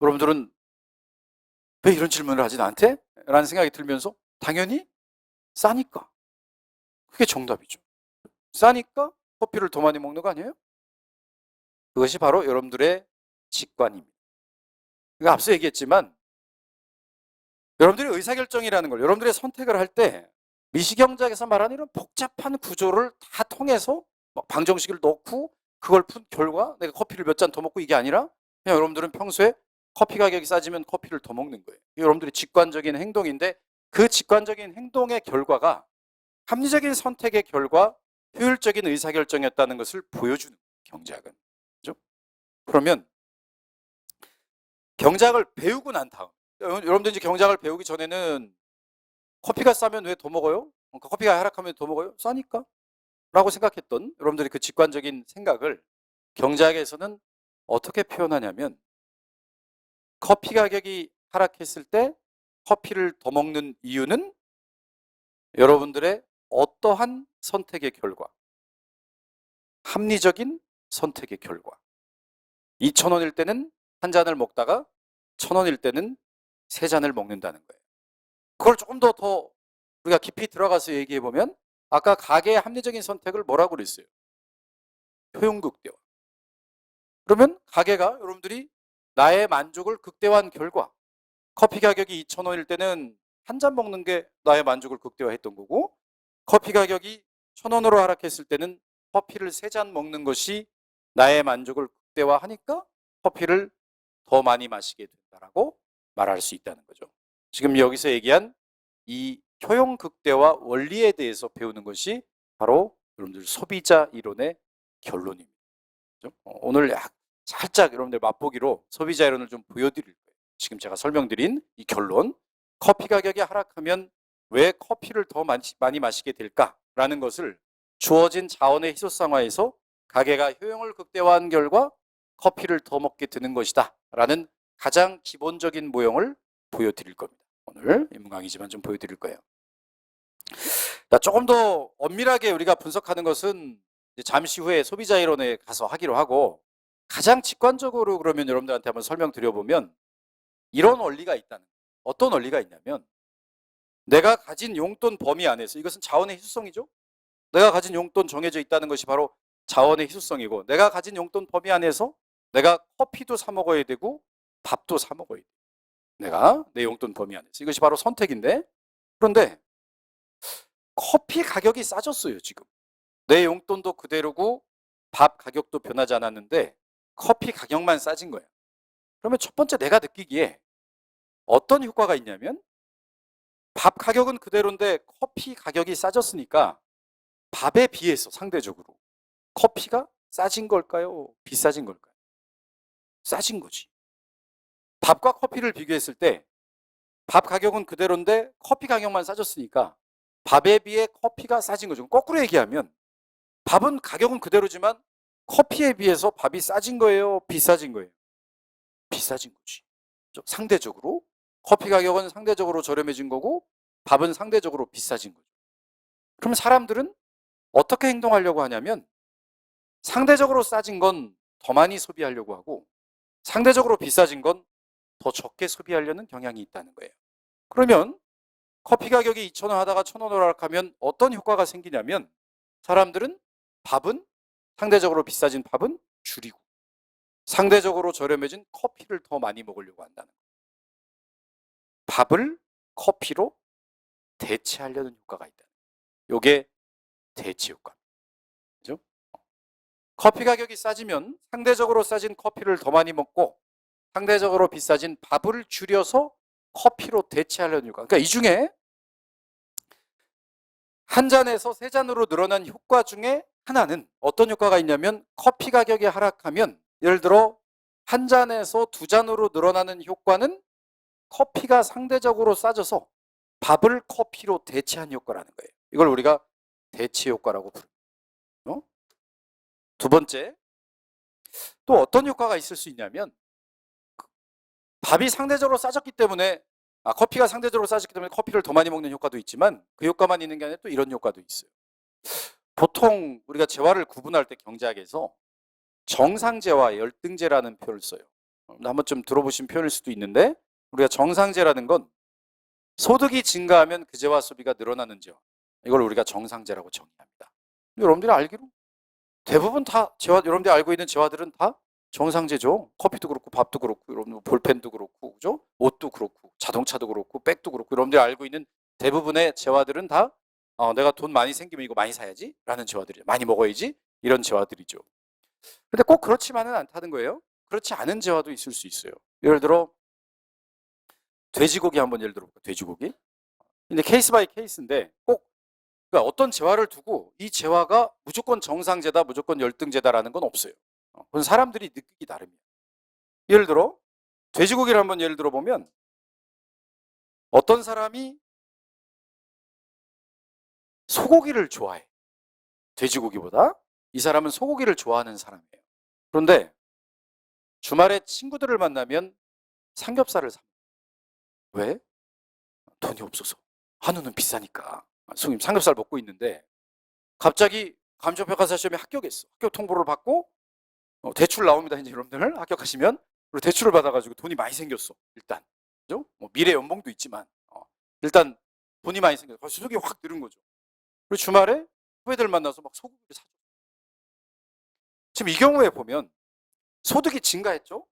여러분들은 왜 이런 질문을 하지 나한테? 라는 생각이 들면서 당연히 싸니까. 그게 정답이죠. 싸니까 커피를 더 많이 먹는 거 아니에요? 그것이 바로 여러분들의 직관입니다. 그러니까 앞서 얘기했지만 여러분들의 의사결정이라는 걸 여러분들의 선택을 할 때 미시경제학에서 말하는 이런 복잡한 구조를 다 통해서 방정식을 넣고 그걸 푼 결과 내가 커피를 몇 잔 더 먹고 이게 아니라 그냥 여러분들은 평소에 커피 가격이 싸지면 커피를 더 먹는 거예요. 여러분들의 직관적인 행동인데 그 직관적인 행동의 결과가 합리적인 선택의 결과 효율적인 의사결정이었다는 것을 보여주는 경제학은. 그죠? 그러면 경제학을 배우고 난 다음 여러분들 이제 경제학을 배우기 전에는 커피가 싸면 왜 더 먹어요? 커피가 하락하면 더 먹어요? 싸니까 라고 생각했던 여러분들이 그 직관적인 생각을 경제학에서는 어떻게 표현하냐면 커피 가격이 하락했을 때 커피를 더 먹는 이유는 여러분들의 어떠한 선택의 결과 합리적인 선택의 결과. 2,000원일 때는 한 잔을 먹다가 1,000원일 때는 3잔을 먹는다는 거예요. 그걸 조금 더 우리가 깊이 들어가서 얘기해 보면 아까 가게의 합리적인 선택을 뭐라고 그랬어요? 효용극대화. 그러면 가게가 여러분들이 나의 만족을 극대화한 결과, 커피 가격이 2,000원일 때는 한 잔 먹는 게 나의 만족을 극대화했던 거고, 커피 가격이 1,000원으로 하락했을 때는 커피를 3잔 먹는 것이 나의 만족을 극대화하니까 커피를 더 많이 마시게 된다라고 말할 수 있다는 거죠. 지금 여기서 얘기한 이 효용 극대화 원리에 대해서 배우는 것이 바로 여러분들 소비자 이론의 결론입니다. 오늘 살짝 여러분들 맛보기로 소비자 이론을 좀 보여드릴 거예요. 지금 제가 설명드린 이 결론, 커피 가격이 하락하면 왜 커피를 더 많이 마시게 될까라는 것을 주어진 자원의 희소성화에서 가게가 효용을 극대화한 결과 커피를 더 먹게 되는 것이다 라는 가장 기본적인 모형을 보여드릴 겁니다. 오늘 인문강의지만 좀 보여드릴 거예요. 조금 더 엄밀하게 우리가 분석하는 것은 잠시 후에 소비자 이론에 가서 하기로 하고, 가장 직관적으로 그러면 여러분들한테 한번 설명드려보면 이런 원리가 있다는 거예요. 어떤 원리가 있냐면, 내가 가진 용돈 범위 안에서, 이것은 자원의 희소성이죠. 내가 가진 용돈 정해져 있다는 것이 바로 자원의 희소성이고, 내가 가진 용돈 범위 안에서 내가 커피도 사 먹어야 되고 밥도 사 먹어야 돼. 내가 내 용돈 범위 안에서. 이것이 바로 선택인데, 그런데 커피 가격이 싸졌어요. 지금 내 용돈도 그대로고 밥 가격도 변하지 않았는데 커피 가격만 싸진 거야. 그러면 첫 번째 내가 느끼기에 어떤 효과가 있냐면, 밥 가격은 그대로인데 커피 가격이 싸졌으니까 밥에 비해서 상대적으로 커피가 싸진 걸까요? 비싸진 걸까요? 싸진 거지. 밥과 커피를 비교했을 때 밥 가격은 그대로인데 커피 가격만 싸졌으니까 밥에 비해 커피가 싸진 거죠. 거꾸로 얘기하면 밥은 가격은 그대로지만 커피에 비해서 밥이 싸진 거예요? 비싸진 거예요? 비싸진 거지. 상대적으로 커피 가격은 상대적으로 저렴해진 거고 밥은 상대적으로 비싸진 거죠. 그럼 사람들은 어떻게 행동하려고 하냐면, 상대적으로 싸진 건 더 많이 소비하려고 하고 상대적으로 비싸진 건 더 적게 소비하려는 경향이 있다는 거예요. 그러면 커피 가격이 2,000원 하다가 1,000원으로 하락하면 어떤 효과가 생기냐면, 사람들은 상대적으로 비싸진 밥은 줄이고 상대적으로 저렴해진 커피를 더 많이 먹으려고 한다는 거예요. 밥을 커피로 대체하려는 효과가 있다. 이게 대체 효과입니다. 그죠? 커피 가격이 싸지면 상대적으로 싸진 커피를 더 많이 먹고 상대적으로 비싸진 밥을 줄여서 커피로 대체하려는 효과. 그러니까 이 중에 한 잔에서 3잔으로 늘어난 효과 중에 하나는 어떤 효과가 있냐면, 커피 가격이 하락하면 예를 들어 한 잔에서 2잔으로 늘어나는 효과는 커피가 상대적으로 싸져서 밥을 커피로 대체한 효과라는 거예요. 이걸 우리가 대체 효과라고 부릅니다. 두 번째, 또 어떤 효과가 있을 수 있냐면, 밥이 상대적으로 싸졌기 때문에 커피가 상대적으로 싸졌기 때문에 커피를 더 많이 먹는 효과도 있지만, 그 효과만 있는 게 아니라 또 이런 효과도 있어요. 보통 우리가 재화를 구분할 때 경제학에서 정상재와 열등재라는 표현을 써요. 한번 좀 들어보신 표현일 수도 있는데, 우리가 정상재라는 건 소득이 증가하면 그 재화 소비가 늘어나는 재화, 이걸 우리가 정상재라고 정의합니다. 여러분들이 알기로 대부분 다 여러분들이 알고 있는 재화들은 다 정상재죠. 커피도 그렇고 밥도 그렇고 여러분 볼펜도 그렇고, 그죠? 옷도 그렇고 자동차도 그렇고 백도 그렇고, 여러분들이 알고 있는 대부분의 재화들은 다 내가 돈 많이 생기면 이거 많이 사야지 라는 재화들이죠. 많이 먹어야지 이런 재화들이죠. 근데 꼭 그렇지만은 않다는 거예요. 그렇지 않은 재화도 있을 수 있어요. 예를 들어 돼지고기 한번 예를 들어볼까요? 돼지고기. 근데 케이스 바이 케이스인데, 꼭 그러니까 어떤 재화를 두고 이 재화가 무조건 정상재다, 무조건 열등재다라는 건 없어요. 그건 사람들이 느끼기 나름이에요. 예를 들어 돼지고기를 한번 예를 들어 보면, 어떤 사람이 소고기를 좋아해. 돼지고기보다 이 사람은 소고기를 좋아하는 사람이에요. 그런데 주말에 친구들을 만나면 삼겹살을 사 먹어요. 왜? 돈이 없어서. 한우는 비싸니까. 손님 삼겹살 먹고 있는데 갑자기 감정평가사 시험에 합격했어. 합격 통보를 받고 대출 나옵니다. 이제 여러분들 합격하시면. 그리고 대출을 받아가지고 돈이 많이 생겼어. 일단. 그죠? 뭐 미래 연봉도 있지만 일단 돈이 많이 생겼어. 수속이 확 늘은 거죠. 그리고 주말에 후배들 만나서 막 소고기를 사줘. 지금 이 경우에 보면 소득이 증가했죠?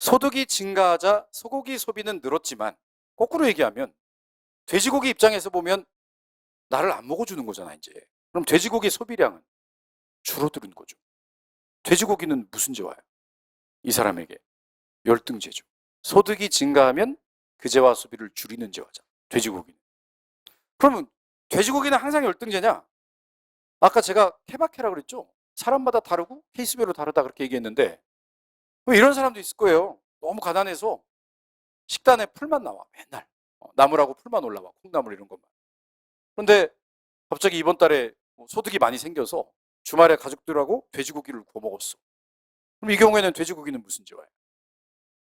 소득이 증가하자 소고기 소비는 늘었지만 거꾸로 얘기하면 돼지고기 입장에서 보면 나를 안 먹어주는 거잖아 이제. 그럼 돼지고기 소비량은 줄어드는 거죠. 돼지고기는 무슨 죄와요? 이 사람에게 열등죄죠. 소득이 증가하면 그 죄와 소비를 줄이는 죄와죠. 돼지고기는. 그러면 돼지고기는 항상 열등죄냐? 아까 제가 케바케라 그랬죠? 사람마다 다르고 케이스별로 다르다 그렇게 얘기했는데 이런 사람도 있을 거예요. 너무 가난해서 식단에 풀만 나와 맨날. 나물하고 풀만 올라와. 콩나물 이런 것만. 그런데 갑자기 이번 달에 소득이 많이 생겨서 주말에 가족들하고 돼지고기를 구워 먹었어. 그럼 이 경우에는 돼지고기는 무슨 죄와요?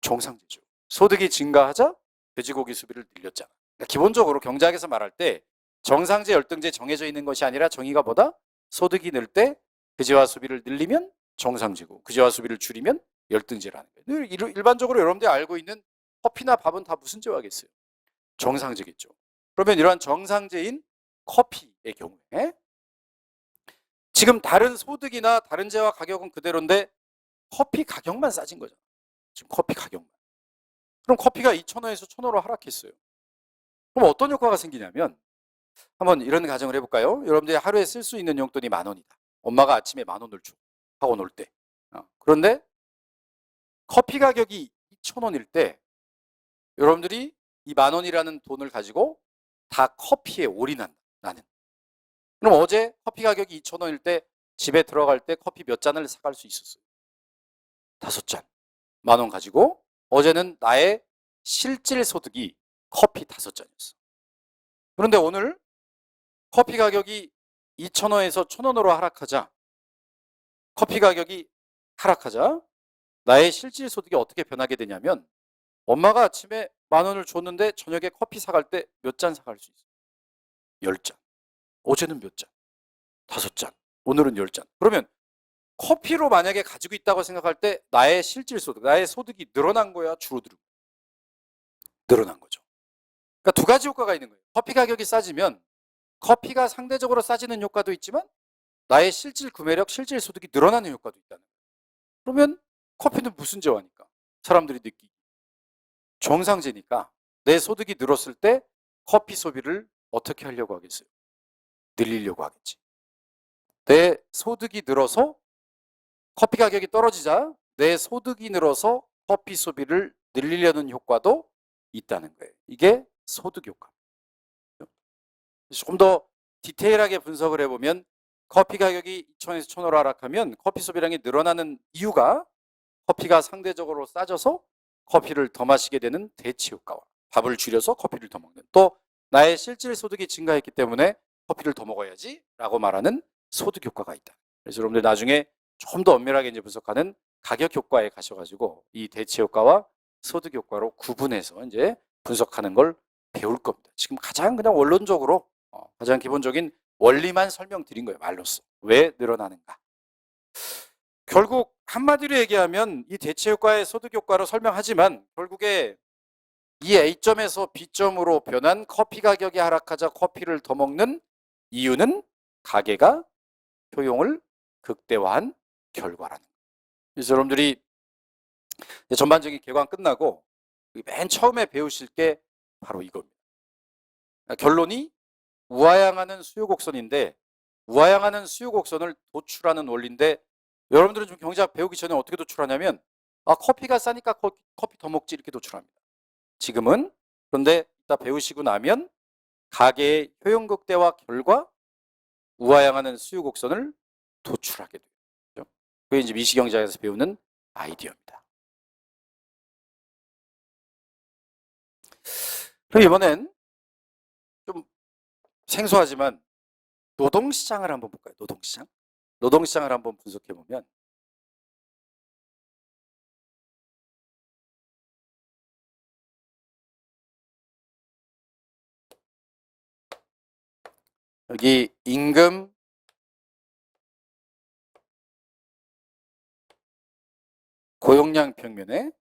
정상죄죠. 소득이 증가하자 돼지고기 소비를 늘렸잖아. 그러니까 기본적으로 경제학에서 말할 때 정상죄, 열등죄 정해져 있는 것이 아니라 정의가 뭐다? 소득이 늘 때 그죄와 소비를 늘리면 정상죄고 그죄와 소비를 줄이면 열등죄라는 거예요. 일반적으로 여러분들이 알고 있는 커피나 밥은 다 무슨 죄와겠어요? 정상죄겠죠. 그러면 이러한 정상죄인 커피의 경우에 지금 다른 소득이나 다른 재와 가격은 그대로인데 커피 가격만 싸진 거죠. 지금 커피 가격만. 그럼 커피가 2,000원에서 1,000원으로 하락했어요. 그럼 어떤 효과가 생기냐면 한번 이런 가정을 해볼까요? 여러분들이 하루에 쓸 수 있는 용돈이 10,000원이다. 엄마가 아침에 10,000원을 줘. 학원 올 때. 그런데 커피 가격이 2,000원일 때 여러분들이 이 10,000원이라는 돈을 가지고 다 커피에 올인한다. 나는. 그럼 어제 커피 가격이 2,000원일 때 집에 들어갈 때 커피 몇 잔을 사갈 수 있었어요? 5잔. 10,000원 가지고 어제는 나의 실질 소득이 커피 5잔이었어. 그런데 오늘 커피 가격이 2,000원에서 1,000원으로 하락하자 커피 가격이 하락하자 나의 실질 소득이 어떻게 변하게 되냐면 엄마가 아침에 10,000원을 줬는데 저녁에 커피 사갈 때 몇 잔 사갈 수 있어요? 10잔. 어제는 몇 잔? 5잔. 오늘은 10잔. 그러면 커피로 만약에 가지고 있다고 생각할 때 나의 실질 소득, 나의 소득이 늘어난 거야, 줄어드는 거야? 늘어난 거죠. 그러니까 두 가지 효과가 있는 거예요. 커피 가격이 싸지면 커피가 상대적으로 싸지는 효과도 있지만 나의 실질 구매력, 실질 소득이 늘어나는 효과도 있다는 거예요. 그러면 커피는 무슨 재화니까? 사람들이 느끼기. 정상재니까 내 소득이 늘었을 때 커피 소비를 어떻게 하려고 하겠어요? 늘리려고 하겠지. 내 소득이 늘어서 커피 가격이 떨어지자 내 소득이 늘어서 커피 소비를 늘리려는 효과도 있다는 거예요. 이게 소득 효과. 조금 더 디테일하게 분석을 해보면 커피 가격이 2,000원에서 1,000원으로 하락하면 커피 소비량이 늘어나는 이유가 커피가 상대적으로 싸져서 커피를 더 마시게 되는 대치 효과와 밥을 줄여서 커피를 더 먹는 또 나의 실질 소득이 증가했기 때문에 커피를 더 먹어야지 라고 말하는 소득 효과가 있다. 그래서 여러분들 나중에 좀 더 엄밀하게 이제 분석하는 가격 효과에 가셔가지고 이 대치 효과와 소득 효과로 구분해서 이제 분석하는 걸 배울 겁니다. 지금 가장 그냥 원론적으로 가장 기본적인 원리만 설명드린 거예요. 말로써. 왜 늘어나는가. 결국 한마디로 얘기하면 이 대체 효과의 소득 효과로 설명하지만 결국에 이 A점에서 B점으로 변한 커피 가격이 하락하자 커피를 더 먹는 이유는 가게가 효용을 극대화한 결과라는 거예요. 그래서 여러분들이 전반적인 개관 끝나고 맨 처음에 배우실 게 바로 이겁니다. 결론이 우하향하는 수요 곡선인데 우하향하는 수요 곡선을 도출하는 원리인데 여러분들은 좀 경제학 배우기 전에 어떻게 도출하냐면 커피가 싸니까 커피 더 먹지 이렇게 도출합니다. 지금은 그런데 이따 배우시고 나면 가계의 효용 극대화 결과 우하향하는 수요 곡선을 도출하게 돼요. 그게 이제 미시경제학에서 배우는 아이디어입니다. 그럼 이번엔 좀 생소하지만 노동시장을 한번 볼까요? 노동시장. 노동시장을 한번 분석해 보면 여기 임금, 고용량 평면에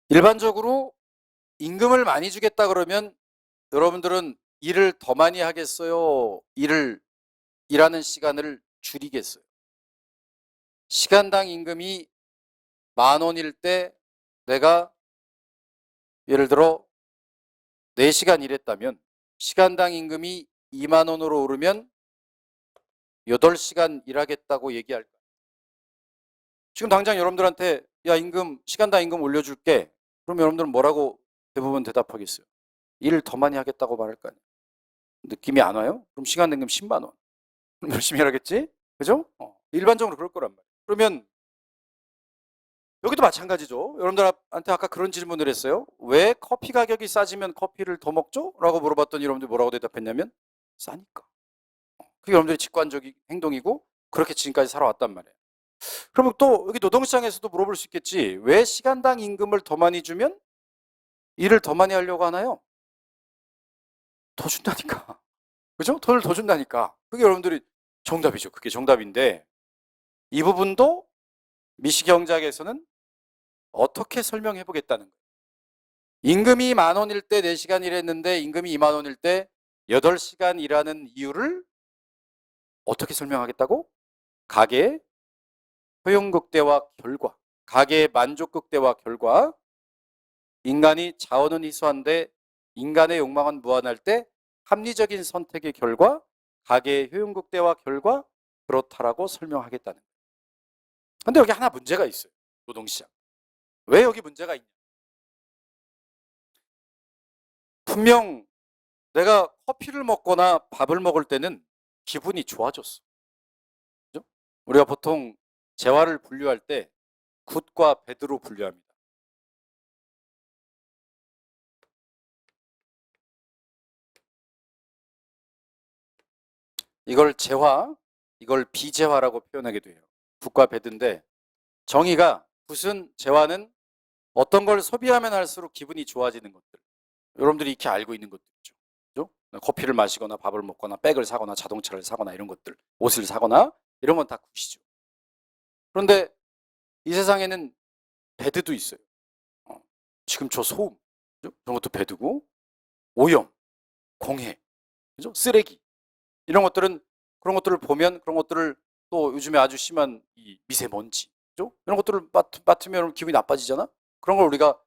일반적으로 임금을 많이 주겠다 그러면 여러분들은 일을 더 많이 하겠어요? 일하는 시간을 줄이겠어요? 시간당 임금이 10,000원일 때 내가 예를 들어 4시간 일했다면 시간당 임금이 20,000원으로 오르면 8시간 일하겠다고 얘기할까? 지금 당장 여러분들한테 야 시간당 임금 올려줄게. 그럼 여러분들은 뭐라고 대부분 대답하겠어요? 일 더 많이 하겠다고 말할 거 아니에요. 느낌이 안 와요? 그럼 시간당 임금 10만 원. 그럼 열심히 일하겠지? 그죠? 일반적으로 그럴 거란 말이에요. 그러면 여기도 마찬가지죠. 여러분들한테 아까 그런 질문을 했어요. 왜 커피 가격이 싸지면 커피를 더 먹죠? 라고 물어봤더니 여러분들 뭐라고 대답했냐면 싸니까. 그게 여러분들의 직관적인 행동이고 그렇게 지금까지 살아왔단 말이에요. 그러면 또 여기 노동시장에서도 물어볼 수 있겠지. 왜 시간당 임금을 더 많이 주면 일을 더 많이 하려고 하나요? 더 준다니까. 그죠? 돈을 더 준다니까. 그게 여러분들이 정답이죠. 그게 정답인데 이 부분도 미시경제학에서는 어떻게 설명해 보겠다는 거예요. 임금이 10,000원일 때 4시간 일했는데 임금이 20,000원일 때 8시간 일하는 이유를 어떻게 설명하겠다고? 가계의 효용극대화 결과, 가계의 만족극대화 결과, 인간이 자원은 희소한데 인간의 욕망은 무한할 때 합리적인 선택의 결과, 가계의 효용극대화 결과 그렇다라고 설명하겠다는 거예요. 근데 여기 하나 문제가 있어요. 노동시장. 왜 여기 문제가 있냐? 분명 내가 커피를 먹거나 밥을 먹을 때는 기분이 좋아졌어. 그죠? 우리가 보통 재화를 분류할 때 굿과 배드로 분류합니다. 이걸 재화, 이걸 비재화라고 표현하기도 해요. 굿과 배드인데 정의가 굿은 재화는 어떤 걸 소비하면 할수록 기분이 좋아지는 것들. 여러분들이 익히 알고 있는 것들 있죠. 그죠? 커피를 마시거나 밥을 먹거나 백을 사거나 자동차를 사거나 이런 것들, 옷을 사거나 이런 건 다 굿이죠. 그런데 이 세상에는 배드도 있어요. 지금 저 소음, 그죠? 그런 것도 배드고, 오염, 공해, 그죠? 쓰레기 이런 것들은 그런 것들을 보면 그런 것들을 또 요즘에 아주 심한 이 미세먼지, 그죠? 이런 것들을 맡으면 기분이 나빠지잖아. 그런 걸 우리가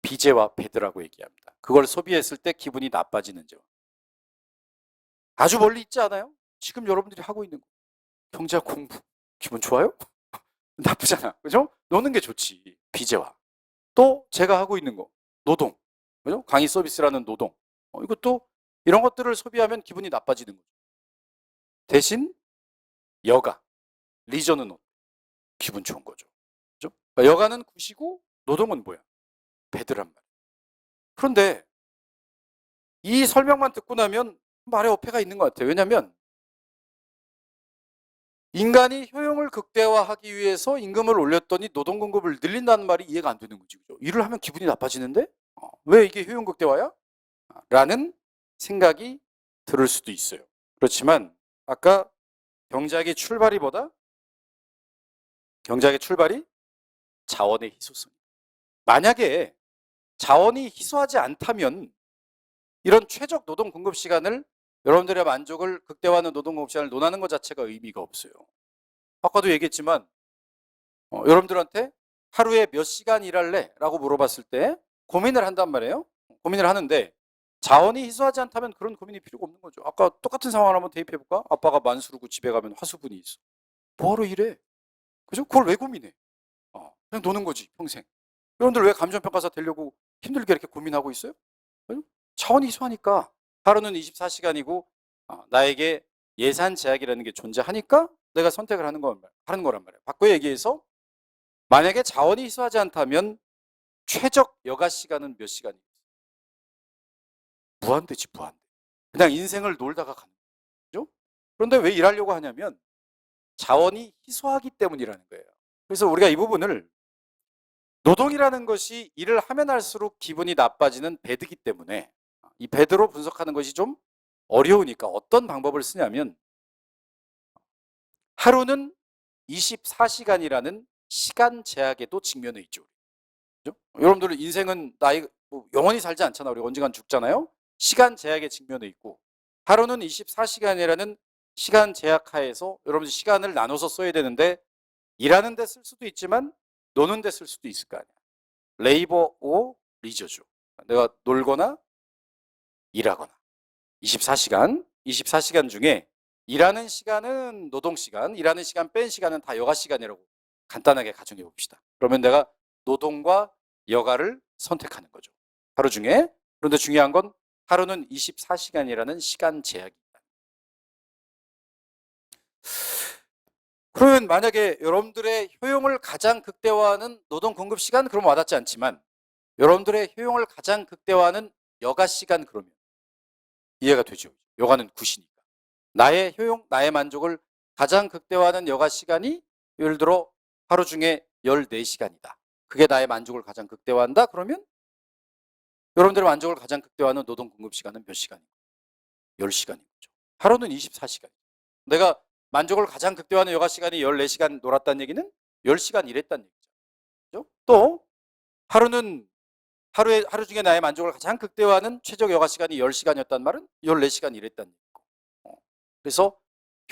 비재와 배드라고 얘기합니다. 그걸 소비했을 때 기분이 나빠지는 점. 아주 멀리 있지 않아요? 지금 여러분들이 하고 있는 거. 경제학 공부. 기분 좋아요? 나쁘잖아. 그죠? 노는 게 좋지. 비재화. 또 제가 하고 있는 거. 노동. 그죠? 강의 서비스라는 노동. 이것도 이런 것들을 소비하면 기분이 나빠지는 거죠. 대신 여가. 리저는 기분 좋은 거죠. 그죠? 그러니까 여가는 굿이고 노동은 뭐야? 배드란 말이야. 그런데 이 설명만 듣고 나면 말에 어폐가 있는 것 같아요. 왜냐하면 인간이 효용을 극대화하기 위해서 임금을 올렸더니 노동 공급을 늘린다는 말이 이해가 안 되는 거지. 그죠? 일을 하면 기분이 나빠지는데 왜 이게 효용 극대화야? 라는 생각이 들을 수도 있어요. 그렇지만 아까 경제학의 출발이 자원의 희소성. 만약에 자원이 희소하지 않다면 이런 최적 노동 공급 시간을 여러분들의 만족을 극대화하는 노동 공급 시간을 논하는 것 자체가 의미가 없어요. 아까도 얘기했지만 여러분들한테 하루에 몇 시간 일할래? 라고 물어봤을 때 고민을 한단 말이에요. 고민을 하는데 자원이 희소하지 않다면 그런 고민이 필요가 없는 거죠. 아까 똑같은 상황을 한번 대입해볼까? 아빠가 만수르고 집에 가면 화수분이 있어. 뭐하러 일해? 그죠? 그걸 왜 고민해? 그냥 노는 거지 평생. 여러분들 왜 감정평가사 되려고 힘들게 이렇게 고민하고 있어요? 자원이 희소하니까 하루는 24시간이고 나에게 예산 제약이라는 게 존재하니까 내가 선택을 하는 거란 말이에요. 바꿔 얘기해서 만약에 자원이 희소하지 않다면 최적 여가 시간은 몇 시간이겠어요? 무한대지 무한대. 그냥 인생을 놀다가 가는 거죠. 그런데 왜 일하려고 하냐면 자원이 희소하기 때문이라는 거예요. 그래서 우리가 이 부분을 노동이라는 것이 일을 하면 할수록 기분이 나빠지는 배드기 때문에 이 배드로 분석하는 것이 좀 어려우니까 어떤 방법을 쓰냐면 하루는 24시간이라는 시간 제약에도 직면해 있죠. 그죠? 여러분들 인생은 영원히 살지 않잖아. 우리 언젠간 죽잖아요. 시간 제약에 직면해 있고, 하루는 24시간이라는 시간 제약 하에서 여러분 시간을 나눠서 써야 되는데, 일하는 데 쓸 수도 있지만 노는 데 쓸 수도 있을 거 아니야. 레이버 오 리저죠. 내가 놀거나 일하거나. 24시간 중에 일하는 시간은 노동 시간, 일하는 시간 뺀 시간은 다 여가 시간이라고 간단하게 가정해 봅시다. 그러면 내가 노동과 여가를 선택하는 거죠. 하루 중에. 그런데 중요한 건 하루는 24시간이라는 시간 제약이 있다. 그러면 만약에 여러분들의 효용을 가장 극대화하는 노동 공급 시간, 그럼 와닿지 않지만 여러분들의 효용을 가장 극대화하는 여가 시간, 그러면 이해가 되죠. 여가는 굿이니까. 나의 효용, 나의 만족을 가장 극대화하는 여가 시간이 예를 들어 하루 중에 14시간이다. 그게 나의 만족을 가장 극대화한다? 그러면 여러분들의 만족을 가장 극대화하는 노동 공급 시간은 몇 시간이에요? 10시간인 거죠. 하루는 24시간. 내가 만족을 가장 극대화하는 여가 시간이 14시간 놀았다는 얘기는 10시간 일했다는 얘기죠. 그렇죠? 또 하루 중에 나의 만족을 가장 극대화하는 최적 여가 시간이 10시간이었단 말은 14시간 일했다는 얘기고. 그래서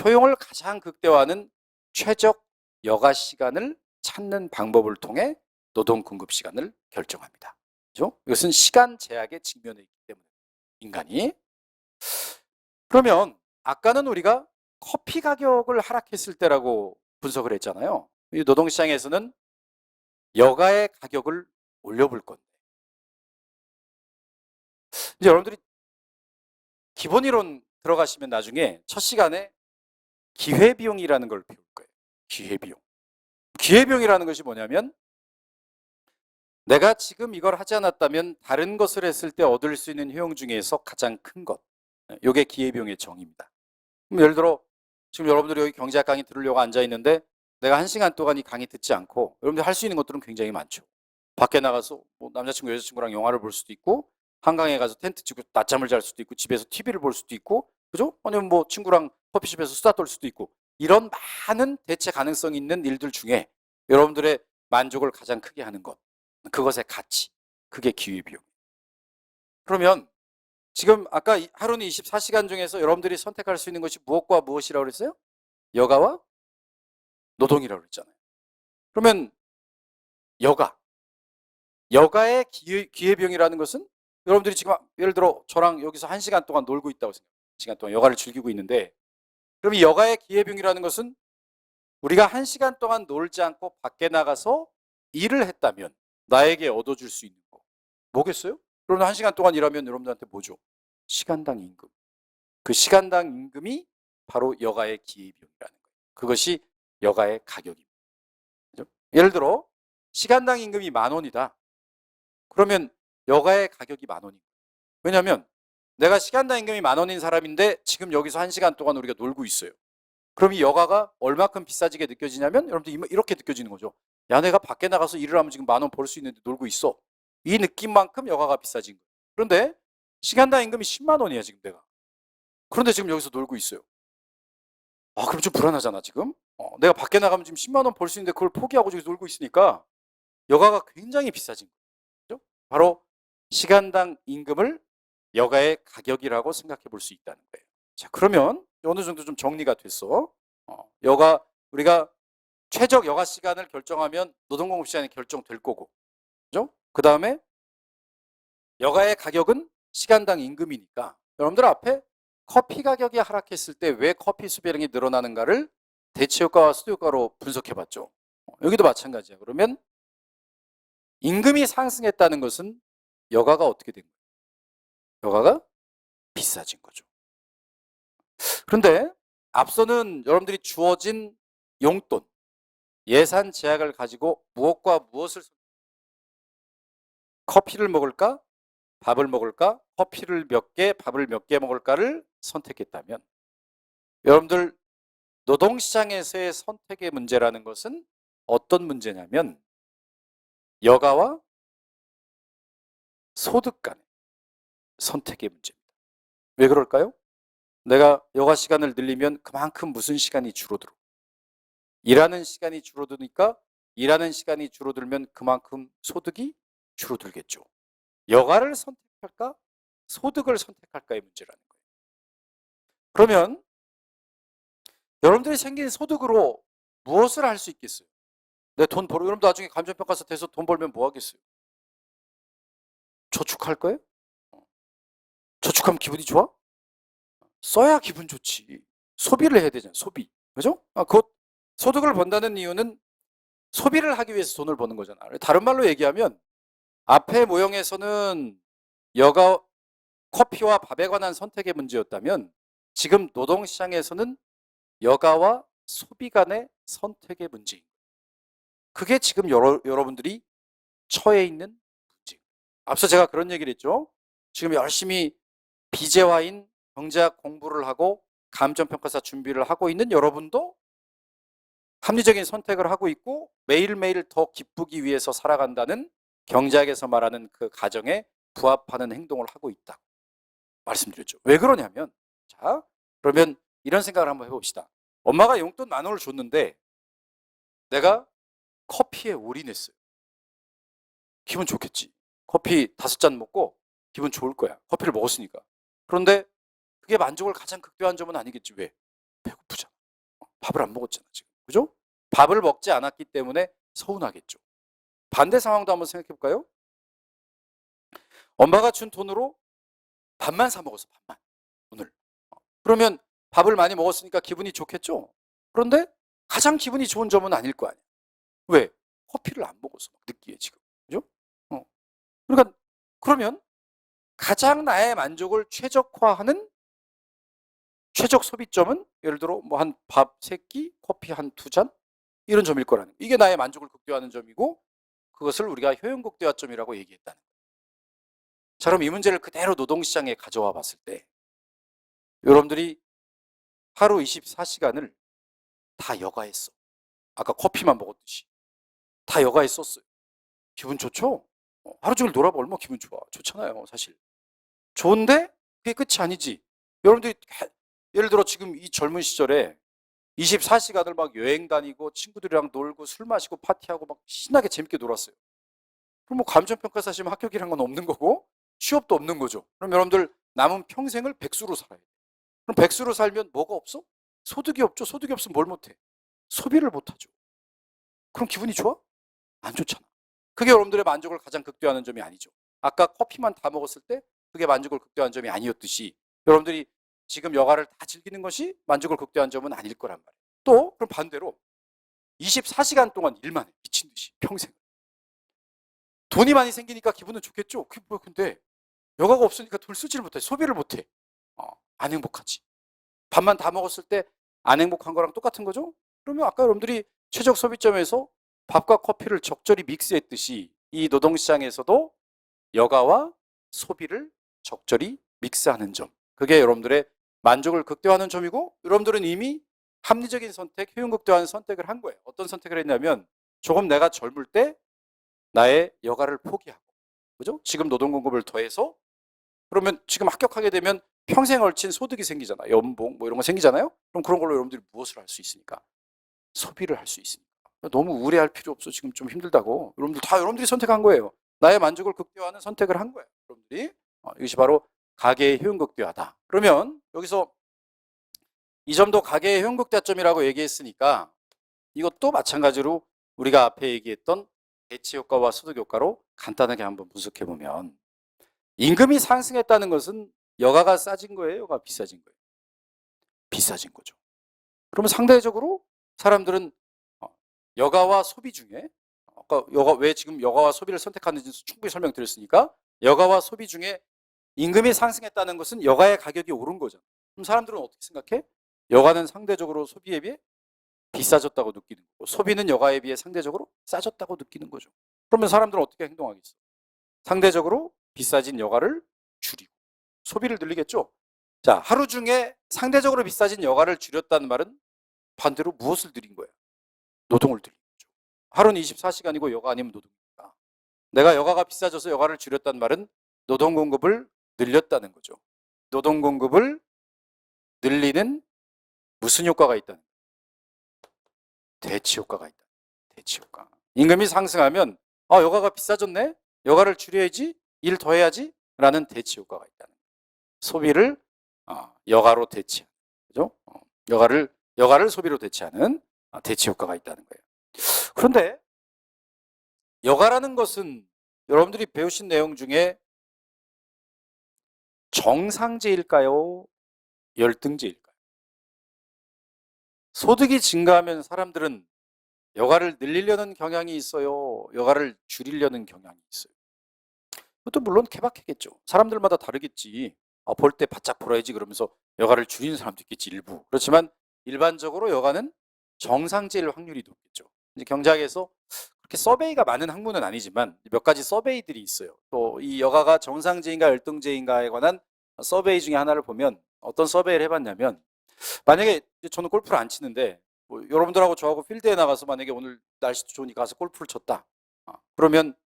효용을 가장 극대화하는 최적 여가 시간을 찾는 방법을 통해 노동 공급 시간을 결정합니다. 그렇죠? 이것은 시간 제약에 직면해 있기 때문에 인간이. 그러면 아까는 우리가 커피 가격을 하락했을 때라고 분석을 했잖아요. 이 노동시장에서는 여가의 가격을 올려볼 건데, 이제 여러분들이 기본 이론 들어가시면 나중에 첫 시간에 기회비용이라는 걸 배울 거예요. 기회비용. 기회비용이라는 것이 뭐냐면 내가 지금 이걸 하지 않았다면 다른 것을 했을 때 얻을 수 있는 효용 중에서 가장 큰 것. 이게 기회비용의 정의입니다. 그럼 예를 들어 지금 여러분들이 여기 경제학 강의 들으려고 앉아 있는데 내가 1시간 동안 이 강의 듣지 않고, 여러분들 할 수 있는 것들은 굉장히 많죠. 밖에 나가서 뭐 남자친구 여자친구랑 영화를 볼 수도 있고, 한강에 가서 텐트 치고 낮잠을 잘 수도 있고, 집에서 TV를 볼 수도 있고, 그죠? 아니면 뭐 친구랑 커피숍에서 수다 떨 수도 있고, 이런 많은 대체 가능성이 있는 일들 중에 여러분들의 만족을 가장 크게 하는 것, 그것의 가치, 그게 기회비용. 그러면 지금 아까 하루는 24시간 중에서 여러분들이 선택할 수 있는 것이 무엇과 무엇이라고 그랬어요? 여가와 노동이라고 그랬잖아요. 그러면 여가의 기회비용이라는 것은 여러분들이 지금 예를 들어 저랑 여기서 1시간 동안 놀고 있다고 생각해요. 1시간 동안 여가를 즐기고 있는데, 그럼 이 여가의 기회비용이라는 것은 우리가 1시간 동안 놀지 않고 밖에 나가서 일을 했다면 나에게 얻어줄 수 있는 거 뭐겠어요? 그러면 1시간 동안 일하면 여러분들한테 뭐죠? 시간당 임금. 그 시간당 임금이 바로 여가의 기회비용이라는 거예요. 그것이 여가의 가격입니다. 그죠? 예를 들어 시간당 임금이 10,000원이다. 그러면 여가의 가격이 10,000원입니다. 왜냐하면 내가 시간당 임금이 10,000원인 사람인데 지금 여기서 1시간 동안 우리가 놀고 있어요. 그럼 이 여가가 얼마큼 비싸지게 느껴지냐면 여러분들 이렇게 느껴지는 거죠. 야, 내가 밖에 나가서 일을 하면 지금 10,000원 벌 수 있는데 놀고 있어. 이 느낌만큼 여가가 비싸진 거예요. 그런데 시간당 임금이 10만 원이야 지금 내가. 그런데 지금 여기서 놀고 있어요. 그럼 좀 불안하잖아 지금. 내가 밖에 나가면 지금 10만 원 벌 수 있는데 그걸 포기하고 저기 놀고 있으니까 여가가 굉장히 비싸진 거죠. 바로 시간당 임금을 여가의 가격이라고 생각해 볼 수 있다는 거예요. 자, 그러면 어느 정도 좀 정리가 됐어. 우리가 최적 여가 시간을 결정하면 노동공급 시간이 결정될 거고, 그죠? 그 다음에 여가의 가격은 시간당 임금이니까 여러분들 앞에 커피 가격이 하락했을 때 왜 커피 수배량이 늘어나는가를 대체효과와 수도효과로 분석해봤죠. 여기도 마찬가지야. 그러면 임금이 상승했다는 것은 여가가 어떻게 된 거예요? 여가가 비싸진 거죠. 그런데 앞서는 여러분들이 주어진 용돈, 예산 제약을 가지고 무엇과 무엇을, 커피를 먹을까? 밥을 먹을까? 커피를 몇 개, 밥을 몇 개 먹을까를 선택했다면 여러분들 노동시장에서의 선택의 문제라는 것은 어떤 문제냐면 여가와 소득 간의 선택의 문제입니다. 왜 그럴까요? 내가 여가 시간을 늘리면 그만큼 무슨 시간이 줄어들어? 일하는 시간이 줄어드니까 일하는 시간이 줄어들면 그만큼 소득이 줄어들겠죠. 여가를 선택할까? 소득을 선택할까의 문제라는 거예요. 그러면 여러분들이 생긴 소득으로 무엇을 할 수 있겠어요? 내 돈 벌어, 여러분도 나중에 감정평가사 돼서 돈 벌면 뭐 하겠어요? 저축할 거예요? 저축하면 기분이 좋아? 써야 기분 좋지. 소비를 해야 되잖아, 소비. 그죠? 그 소득을 번다는 이유는 소비를 하기 위해서 돈을 버는 거잖아. 다른 말로 얘기하면 앞에 모형에서는 여가 커피와 밥에 관한 선택의 문제였다면 지금 노동시장에서는 여가와 소비 간의 선택의 문제인 거예요. 그게 지금 여러분들이 처해 있는 문제. 앞서 제가 그런 얘기를 했죠. 지금 열심히 비재화인 경제학 공부를 하고 감정평가사 준비를 하고 있는 여러분도 합리적인 선택을 하고 있고 매일매일 더 기쁘기 위해서 살아간다는 경제학에서 말하는 그 가정에 부합하는 행동을 하고 있다. 말씀드렸죠. 왜 그러냐면, 자, 그러면 이런 생각을 한번 해봅시다. 엄마가 용돈 10,000원을 줬는데 내가 커피에 올인했어요. 기분 좋겠지. 커피 5잔 먹고 기분 좋을 거야. 커피를 먹었으니까. 그런데 그게 만족을 가장 극대화한 점은 아니겠지. 왜? 배고프잖아. 밥을 안 먹었잖아, 지금. 그죠? 밥을 먹지 않았기 때문에 서운하겠죠. 반대 상황도 한번 생각해 볼까요? 엄마가 준 돈으로 밥만 사 먹었어, 밥만. 오늘. 그러면 밥을 많이 먹었으니까 기분이 좋겠죠? 그런데 가장 기분이 좋은 점은 아닐 거 아니야. 왜? 커피를 안 먹어서 느끼해, 지금. 그죠? 그러니까, 그러면 가장 나의 만족을 최적화하는 최적 소비점은 예를 들어 뭐 한 밥 3끼, 커피 한 2잔 이런 점일 거라는 거예요. 이게 나의 만족을 극대화하는 점이고 그것을 우리가 효용 극대화점이라고 얘기했다는 거예요. 자, 그럼 이 문제를 그대로 노동시장에 가져와 봤을 때 여러분들이 하루 24시간을 다 여가했어. 아까 커피만 먹었듯이 다 여가했었어요. 기분 좋죠? 하루 종일 놀아봐 얼마나 기분 좋아. 좋잖아요, 사실. 좋은데 그게 끝이 아니지. 여러분들이 예를 들어 지금 이 젊은 시절에 24시간을 막 여행 다니고 친구들이랑 놀고 술 마시고 파티하고 막 신나게 재밌게 놀았어요. 그럼 뭐 감정평가사 시면 합격이란 건 없는 거고 취업도 없는 거죠. 그럼 여러분들 남은 평생을 백수로 살아야 돼요. 그럼 백수로 살면 뭐가 없어? 소득이 없죠. 소득이 없으면 뭘 못해? 소비를 못하죠. 그럼 기분이 좋아? 안 좋잖아. 그게 여러분들의 만족을 가장 극대화하는 점이 아니죠. 아까 커피만 다 먹었을 때 그게 만족을 극대화한 점이 아니었듯이 여러분들이 지금 여가를 다 즐기는 것이 만족을 극대화한 점은 아닐 거란 말이에요. 또 그럼 반대로 24시간 동안 일만 해. 미친 듯이 평생. 돈이 많이 생기니까 기분은 좋겠죠. 그게 뭐야 근데 여가가 없으니까 돈을 쓰지를 못해. 소비를 못해. 안 행복하지. 밥만 다 먹었을 때 안 행복한 거랑 똑같은 거죠. 그러면 아까 여러분들이 최적 소비점에서 밥과 커피를 적절히 믹스했듯이 이 노동시장에서도 여가와 소비를 적절히 믹스하는 점. 그게 여러분들의 만족을 극대화하는 점이고 여러분들은 이미 합리적인 선택, 효용 극대화하는 선택을 한 거예요. 어떤 선택을 했냐면 조금 내가 젊을 때 나의 여가를 포기하고 그죠? 지금 노동 공급을 더해서 그러면 지금 합격하게 되면 평생 얼친 소득이 생기잖아. 연봉 뭐 이런 거 생기잖아요. 그럼 그런 걸로 여러분들이 무엇을 할 수 있습니까? 소비를 할 수 있습니다. 너무 우려할 필요 없어. 지금 좀 힘들다고. 여러분들 다 여러분들이 선택한 거예요. 나의 만족을 극대화하는 선택을 한 거예요. 여러분들이. 이것이 바로 가계의 효용 극대화다. 그러면 여기서 이 점도 가계의 효용 극대화점이라고 얘기했으니까 이것도 마찬가지로 우리가 앞에 얘기했던 대치 효과와 소득 효과로 간단하게 한번 분석해 보면 임금이 상승했다는 것은 여가가 싸진 거예요? 여가가 비싸진 거예요? 비싸진 거죠. 그러면 상대적으로 사람들은 여가와 소비 중에 아까 왜 지금 여가와 소비를 선택하는지 충분히 설명드렸으니까 여가와 소비 중에 임금이 상승했다는 것은 여가의 가격이 오른 거죠. 그럼 사람들은 어떻게 생각해? 여가는 상대적으로 소비에 비해 비싸졌다고 느끼는 거고 소비는 여가에 비해 상대적으로 싸졌다고 느끼는 거죠. 그러면 사람들은 어떻게 행동하겠어? 상대적으로 비싸진 여가를 줄이고 소비를 늘리겠죠. 자, 하루 중에 상대적으로 비싸진 여가를 줄였다는 말은 반대로 무엇을 늘린 거야? 노동을 늘린 거죠. 하루는 24시간이고 여가 아니면 노동이니까. 내가 여가가 비싸져서 여가를 줄였다는 말은 노동 공급을 늘렸다는 거죠. 노동 공급을 늘리는 무슨 효과가 있다는 거예요? 대치 효과가 있다. 대치 효과. 임금이 상승하면 여가가 비싸졌네? 여가를 줄여야지? 일 더 해야지? 라는 대치 효과가 있다는 거예요. 소비를 여가로 대체하는, 그죠? 여가를 소비로 대체하는 대치 효과가 있다는 거예요. 그런데 여가라는 것은 여러분들이 배우신 내용 중에 정상제일까요? 열등제일까요? 소득이 증가하면 사람들은 여가를 늘리려는 경향이 있어요? 여가를 줄이려는 경향이 있어요? 그것도 물론 케바케겠죠. 사람들마다 다르겠지. 볼 때 바짝 벌어야지 그러면서 여가를 줄이는 사람도 있겠지, 일부. 그렇지만 일반적으로 여가는 정상제일 확률이 높겠죠. 이제 경제학에서 그렇게 서베이가 많은 학문은 아니지만 몇 가지 서베이들이 있어요. 또 이 여가가 정상제인가 열등제인가에 관한 서베이 중에 하나를 보면 어떤 서베이를 해봤냐면, 만약에 저는 골프를 안 치는데 뭐 여러분들하고 저하고 필드에 나가서 만약에 오늘 날씨도 좋으니까 가서 골프를 쳤다. 그러면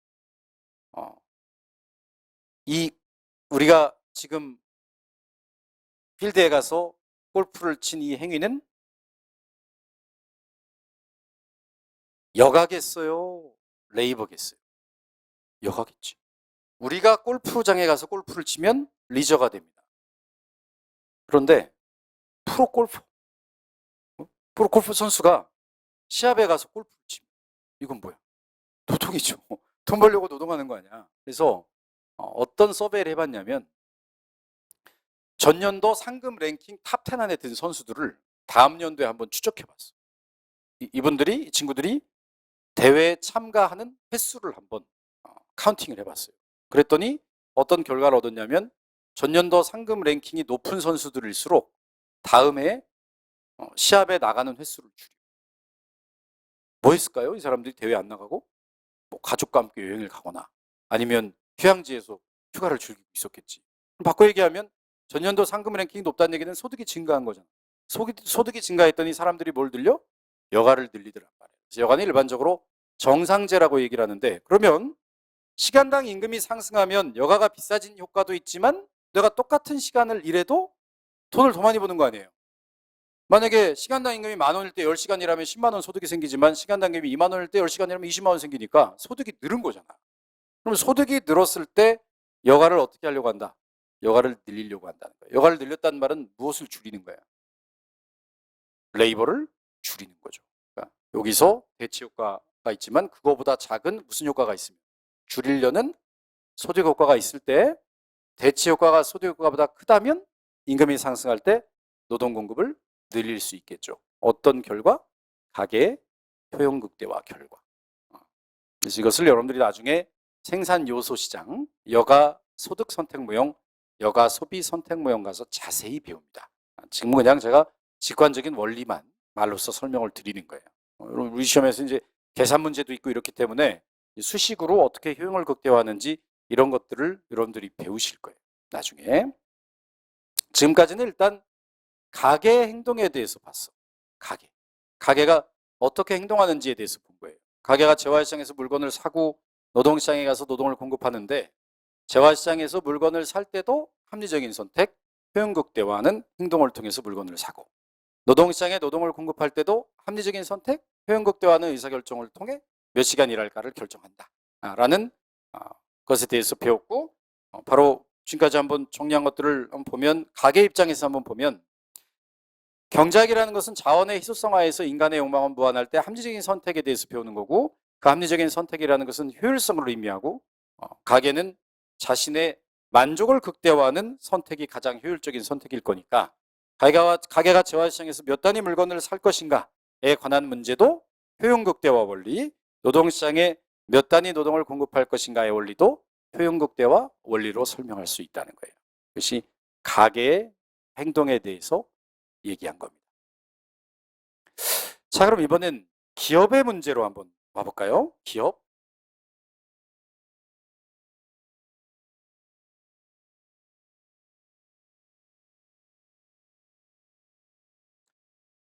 이 우리가 지금 필드에 가서 골프를 친 이 행위는 여가겠어요? 레이버겠어요? 여가겠지. 우리가 골프장에 가서 골프를 치면 리저가 됩니다. 그런데 프로골프 선수가 시합에 가서 골프를 치면 이건 뭐야? 노동이죠. 돈 벌려고 노동하는 거 아니야. 그래서 어떤 서베이를 해봤냐면, 전년도 상금 랭킹 탑 10 안에 든 선수들을 다음 연도에 한번 추적해봤어. 이 친구들이 대회에 참가하는 횟수를 한번 카운팅을 해봤어요. 그랬더니 어떤 결과를 얻었냐면, 전년도 상금 랭킹이 높은 선수들일수록 다음에 시합에 나가는 횟수를 줄여. 뭐 했을까요? 이 사람들이 대회 안 나가고 뭐 가족과 함께 여행을 가거나 아니면 휴양지에서 휴가를 즐기고 있었겠지. 바꿔 얘기하면 전년도 상금 랭킹이 높다는 얘기는 소득이 증가한 거잖아. 소득이 증가했더니 사람들이 뭘 늘려? 여가를 늘리더란 말이에요. 그래서 여가는 일반적으로 정상제라고 얘기를 하는데, 그러면 시간당 임금이 상승하면 여가가 비싸진 효과도 있지만 내가 똑같은 시간을 일해도 돈을 더 많이 버는 거 아니에요. 만약에 시간당 임금이 10,000원일 때 10시간 일하면 10만 원 소득이 생기지만, 시간당 임금이 2만 원일 때 10시간 일하면 20만 원 생기니까 소득이 늘은 거잖아. 그럼 소득이 늘었을 때 여가를 어떻게 하려고 한다? 여가를 늘리려고 한다는 거예요. 여가를 늘렸다는 말은 무엇을 줄이는 거야? 레이버를 줄이는 거죠. 그러니까 여기서 대치 효과가 있지만 그거보다 작은 무슨 효과가 있습니다. 줄이려는 소득 효과가 있을 때, 대치 효과가 소득 효과보다 크다면 임금이 상승할 때 노동 공급을 늘릴 수 있겠죠. 어떤 결과? 가계의 효용 극대화 결과. 그래서 이것을 여러분들이 나중에 생산 요소 시장, 여가 소득 선택 모형, 여가 소비 선택 모형 가서 자세히 배웁니다. 지금은 그냥 제가 직관적인 원리만 말로써 설명을 드리는 거예요. 우리 시험에서 이제 계산 문제도 있고 이렇기 때문에 수식으로 어떻게 효용을 극대화하는지 이런 것들을 여러분들이 배우실 거예요. 나중에. 지금까지는 일단 가계 행동에 대해서 봤어. 가계가 어떻게 행동하는지에 대해서 본 거예요. 가계가 재화시장에서 물건을 사고 노동시장에 가서 노동을 공급하는데, 재화시장에서 물건을 살 때도 합리적인 선택, 효용극대화하는 행동을 통해서 물건을 사고, 노동시장에 노동을 공급할 때도 합리적인 선택, 효용극대화하는 의사결정을 통해 몇 시간 일할까를 결정한다 라는 것에 대해서 배웠고, 바로 지금까지 한번 정리한 것들을 한번 보면, 가계 입장에서 한번 보면, 경제학이라는 것은 자원의 희소성화에서 인간의 욕망을 무한할 때 합리적인 선택에 대해서 배우는 거고, 그 합리적인 선택이라는 것은 효율성을 의미하고, 가계는 자신의 만족을 극대화하는 선택이 가장 효율적인 선택일 거니까, 가계가 재화시장에서 몇 단위 물건을 살 것인가에 관한 문제도 효용극대화 원리, 노동시장에 몇 단위 노동을 공급할 것인가의 원리도 효용극대화 원리로 설명할 수 있다는 거예요. 그것이 가계의 행동에 대해서 얘기한 겁니다. 자, 그럼 이번엔 기업의 문제로 한번 와볼까요? 기업.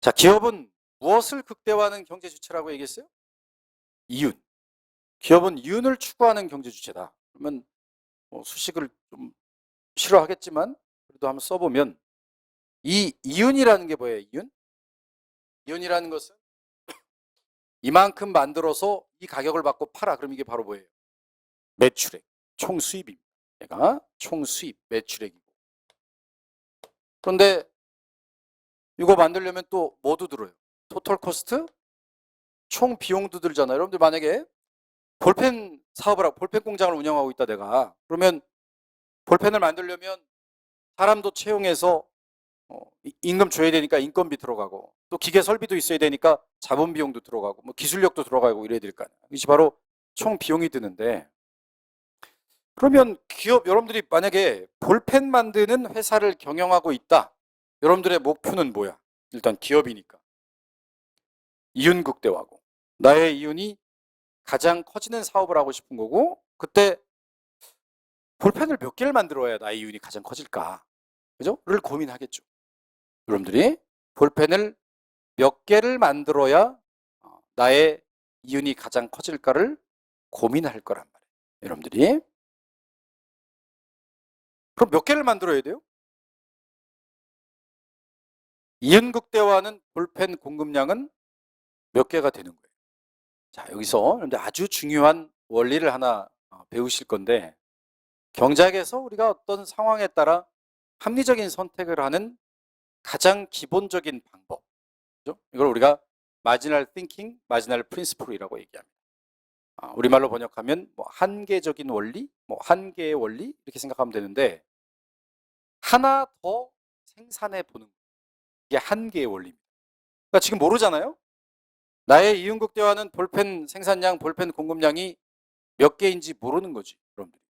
자, 기업은 무엇을 극대화하는 경제 주체라고 얘기했어요? 이윤. 기업은 이윤을 추구하는 경제 주체다. 그러면 수식을 좀 싫어하겠지만 그래도 한번 써보면, 이 이윤이라는 게 뭐예요? 이윤? 이윤이라는 것은 이만큼 만들어서 이 가격을 받고 팔아. 그럼 이게 바로 뭐예요? 매출액, 총 수입입니다. 얘가 총 수입, 매출액이고. 그런데 이거 만들려면 또 뭐도 들어요? 토탈 코스트, 총 비용도 들잖아요. 여러분들 만약에 볼펜 사업을 하고 볼펜 공장을 운영하고 있다 내가. 그러면 볼펜을 만들려면 사람도 채용해서 임금 줘야 되니까 인건비 들어가고, 또 기계 설비도 있어야 되니까 자본 비용도 들어가고, 뭐 기술력도 들어가고 이래야 될 거 아니야. 이게 바로 총 비용이 드는데, 그러면 기업, 여러분들이 만약에 볼펜 만드는 회사를 경영하고 있다. 여러분들의 목표는 뭐야? 일단 기업이니까 이윤 극대화고, 나의 이윤이 가장 커지는 사업을 하고 싶은 거고, 그때 볼펜을 몇 개를 만들어야 나의 이윤이 가장 커질까? 그죠? 를 고민하겠죠. 여러분들이 볼펜을 몇 개를 만들어야 나의 이윤이 가장 커질까를 고민할 거란 말이에요. 여러분들이. 그럼 몇 개를 만들어야 돼요? 이윤 극대화는 볼펜 공급량은 몇 개가 되는 거예요. 자, 여기서 근데 아주 중요한 원리를 하나 배우실 건데, 경작에서 우리가 어떤 상황에 따라 합리적인 선택을 하는 가장 기본적인 방법, 그죠? 이걸 우리가 마지널 띵킹, 마지널 프린시플이라고 얘기합니다. 우리말로 번역하면 뭐 한계적인 원리, 뭐 한계의 원리 이렇게 생각하면 되는데, 하나 더 생산해 보는 거, 이게 한계의 원리입니다. 그러니까 지금 모르잖아요. 나의 이윤 극대화는 볼펜 생산량, 볼펜 공급량이 몇 개인지 모르는 거지, 여러분들이.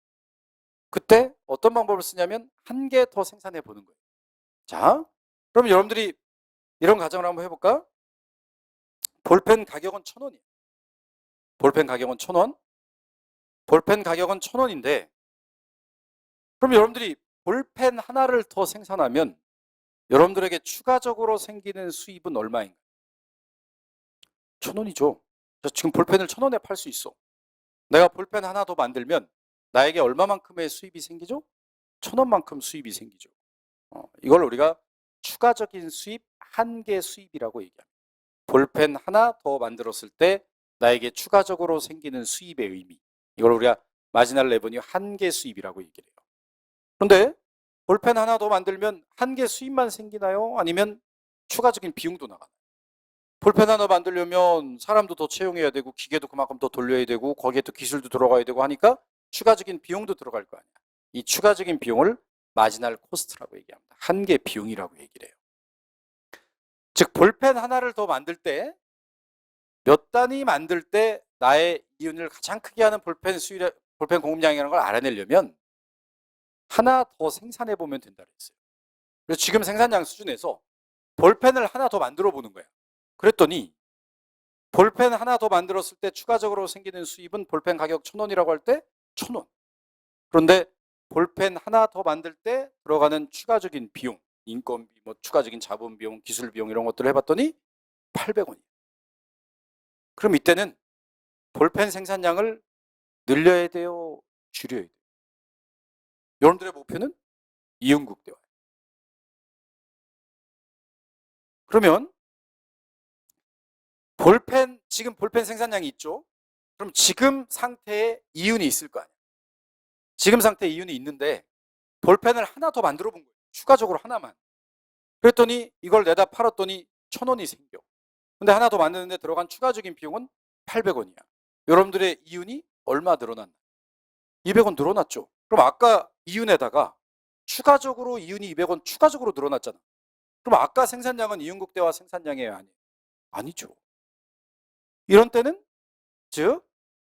그때 어떤 방법을 쓰냐면 한 개 더 생산해 보는 거예요. 자, 그럼 여러분들이 이런 가정을 한번 해볼까? 볼펜 가격은 1,000원이에요. 볼펜 가격은 1,000원. 볼펜 가격은 1,000원인데, 그럼 여러분들이 볼펜 하나를 더 생산하면 여러분들에게 추가적으로 생기는 수입은 얼마인가요? 1,000원이죠. 지금 볼펜을 1,000원에 팔 수 있어. 내가 볼펜 하나 더 만들면 나에게 얼마만큼의 수입이 생기죠? 1,000원만큼 수입이 생기죠. 이걸 우리가 추가적인 수입, 한계 수입이라고 얘기합니다. 볼펜 하나 더 만들었을 때 나에게 추가적으로 생기는 수입의 의미, 이걸 우리가 마지널 레버뉴 한계 수입이라고 얘기를 해요. 그런데 볼펜 하나 더 만들면 한계 수입만 생기나요? 아니면 추가적인 비용도 나가나요? 볼펜 하나 만들려면 사람도 더 채용해야 되고 기계도 그만큼 더 돌려야 되고 거기에 또 기술도 들어가야 되고 하니까 추가적인 비용도 들어갈 거 아니야. 이 추가적인 비용을 마지널 코스트라고 얘기합니다. 한계 비용이라고 얘기를 해요. 즉 볼펜 하나를 더 만들 때, 몇 단위 만들 때 나의 이윤을 가장 크게 하는 볼펜 수율, 볼펜 공급량이라는 걸 알아내려면 하나 더 생산해 보면 된다 그랬어요. 그래서 지금 생산량 수준에서 볼펜을 하나 더 만들어 보는 거야. 그랬더니 볼펜 하나 더 만들었을 때 추가적으로 생기는 수입은 볼펜 가격 1,000원이라고 할 때 1,000원. 그런데 볼펜 하나 더 만들 때 들어가는 추가적인 비용, 인건비, 뭐 추가적인 자본 비용, 기술 비용 이런 것들을 해봤더니 800원이에요. 그럼 이때는 볼펜 생산량을 늘려야 돼요? 줄여야 돼요? 여러분들의 목표는 이윤 극대화예요. 그러면 볼펜, 지금 볼펜 생산량이 있죠? 그럼 지금 상태에 이윤이 있을 거 아니에요? 지금 상태에 이윤이 있는데 볼펜을 하나 더 만들어 본 거예요. 추가적으로 하나만. 그랬더니 이걸 내다 팔았더니 1,000원이 생겨. 근데 하나 더 만드는데 들어간 추가적인 비용은 800원이야. 여러분들의 이윤이 얼마 늘어났나? 200원 늘어났죠. 그럼 아까 이윤에다가 추가적으로 이윤이 200원 추가적으로 늘어났잖아. 그럼 아까 생산량은 이윤 극대화 생산량이에요? 아니에요? 아니죠. 이런 때는 즉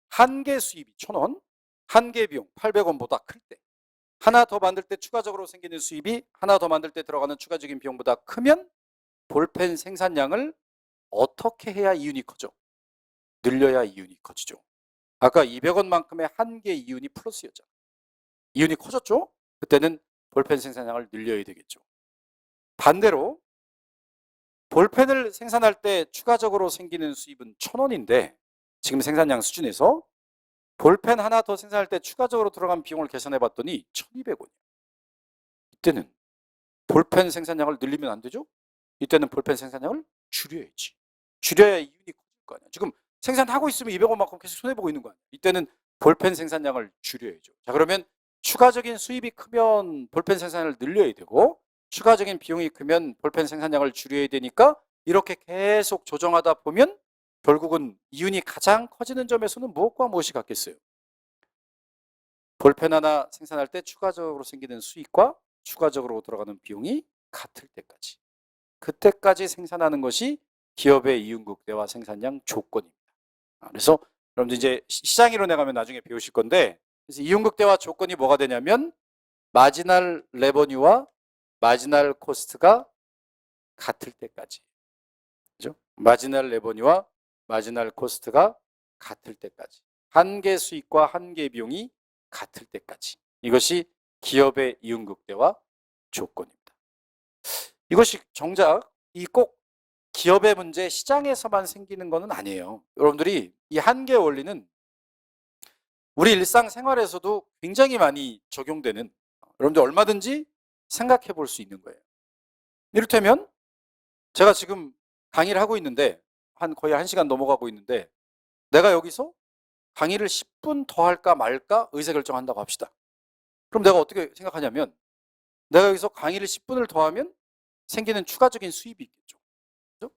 한계 수입이 1,000원, 한계 비용 800원보다 클 때, 하나 더 만들 때 추가적으로 생기는 수입이 하나 더 만들 때 들어가는 추가적인 비용보다 크면 볼펜 생산량을 어떻게 해야 이윤이 커져? 늘려야 이윤이 커지죠. 아까 200원만큼의 한계 이윤이 플러스였잖아. 이윤이 커졌죠? 그때는 볼펜 생산량을 늘려야 되겠죠. 반대로 볼펜을 생산할 때 추가적으로 생기는 수입은 1,000원인데 지금 생산량 수준에서 볼펜 하나 더 생산할 때 추가적으로 들어간 비용을 계산해 봤더니 1,200원이야. 이때는 볼펜 생산량을 늘리면 안 되죠? 이때는 볼펜 생산량을 줄여야지. 줄여야 이윤이 커질 거 아니야. 지금 생산하고 있으면 200원만큼 계속 손해보고 있는 거야. 이때는 볼펜 생산량을 줄여야죠. 자, 그러면 추가적인 수입이 크면 볼펜 생산을 늘려야 되고 추가적인 비용이 크면 볼펜 생산량을 줄여야 되니까 이렇게 계속 조정하다 보면 결국은 이윤이 가장 커지는 점에서는 무엇과 무엇이 같겠어요? 볼펜 하나 생산할 때 추가적으로 생기는 수익과 추가적으로 들어가는 비용이 같을 때까지. 그때까지 생산하는 것이 기업의 이윤 극대화 생산량 조건입니다. 그래서 여러분들 이제 시장 이론에 가면 나중에 배우실 건데, 그래서 이윤 극대화 조건이 뭐가 되냐면 마지널 레버뉴와 마지널 코스트가 같을 때까지. 그죠? 마지널 레버뉴와 마지널 코스트가 같을 때까지. 한계 수익과 한계 비용이 같을 때까지. 이것이 기업의 이윤 극대화 조건입니다. 이것이 정작 이 꼭 기업의 문제, 시장에서만 생기는 것은 아니에요. 여러분들이 이 한계 원리는 우리 일상생활에서도 굉장히 많이 적용되는, 여러분들 얼마든지 생각해 볼 수 있는 거예요. 이를테면 제가 지금 강의를 하고 있는데 거의 1시간 넘어가고 있는데 내가 여기서 강의를 10분 더 할까 말까 의사결정한다고 합시다. 그럼 내가 어떻게 생각하냐면 내가 여기서 강의를 10분을 더 하면 생기는 추가적인 수입이 있겠죠. 그렇죠?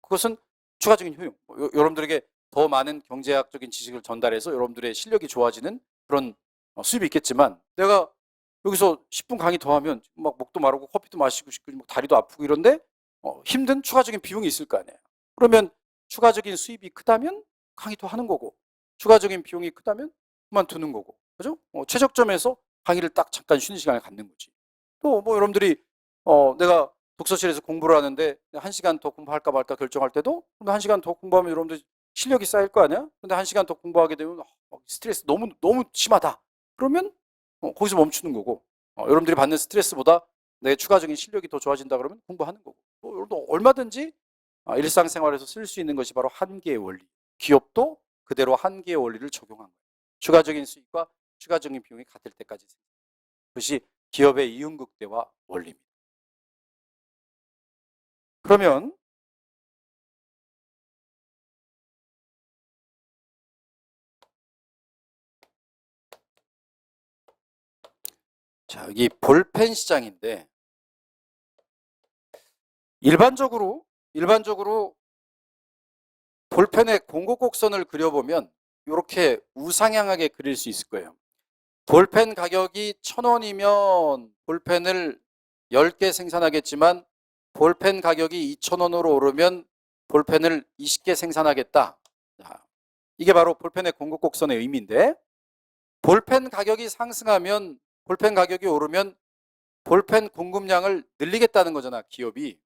그것은 추가적인 효용. 여러분들에게 더 많은 경제학적인 지식을 전달해서 여러분들의 실력이 좋아지는 그런 수입이 있겠지만 내가 여기서 10분 강의 더 하면 막 목도 마르고 커피도 마시고 싶고 다리도 아프고 이런데 힘든 추가적인 비용이 있을 거 아니에요. 그러면 추가적인 수입이 크다면 강의 더 하는 거고 추가적인 비용이 크다면 그만두는 거고, 그죠? 최적점에서 강의를 딱 잠깐 쉬는 시간을 갖는 거지. 또 뭐 여러분들이 내가 독서실에서 공부를 하는데 1시간 더 공부할까 말까 결정할 때도 1시간 더 공부하면 여러분들 실력이 쌓일 거 아니야? 근데 1시간 더 공부하게 되면 스트레스 너무 심하다. 그러면 거기서 멈추는 거고, 여러분들이 받는 스트레스보다 내 추가적인 실력이 더 좋아진다 그러면 공부하는 거고. 여러분도 얼마든지 일상생활에서 쓸 수 있는 것이 바로 한계의 원리. 기업도 그대로 한계의 원리를 적용한 거예요. 추가적인 수익과 추가적인 비용이 같을 때까지. 그것이 기업의 이윤 극대화 원리입니다. 그러면 자, 여기 볼펜 시장인데 일반적으로 볼펜의 공고곡선을 그려보면 이렇게 우상향하게 그릴 수 있을 거예요. 볼펜 가격이 1,000원이면 볼펜을 10개 생산하겠지만 볼펜 가격이 2,000원으로 오르면 볼펜을 20개 생산하겠다. 이게 바로 볼펜의 공고곡선의 의미인데, 볼펜 가격이 상승하면, 볼펜 가격이 오르면 볼펜 공급량을 늘리겠다는 거잖아, 기업이.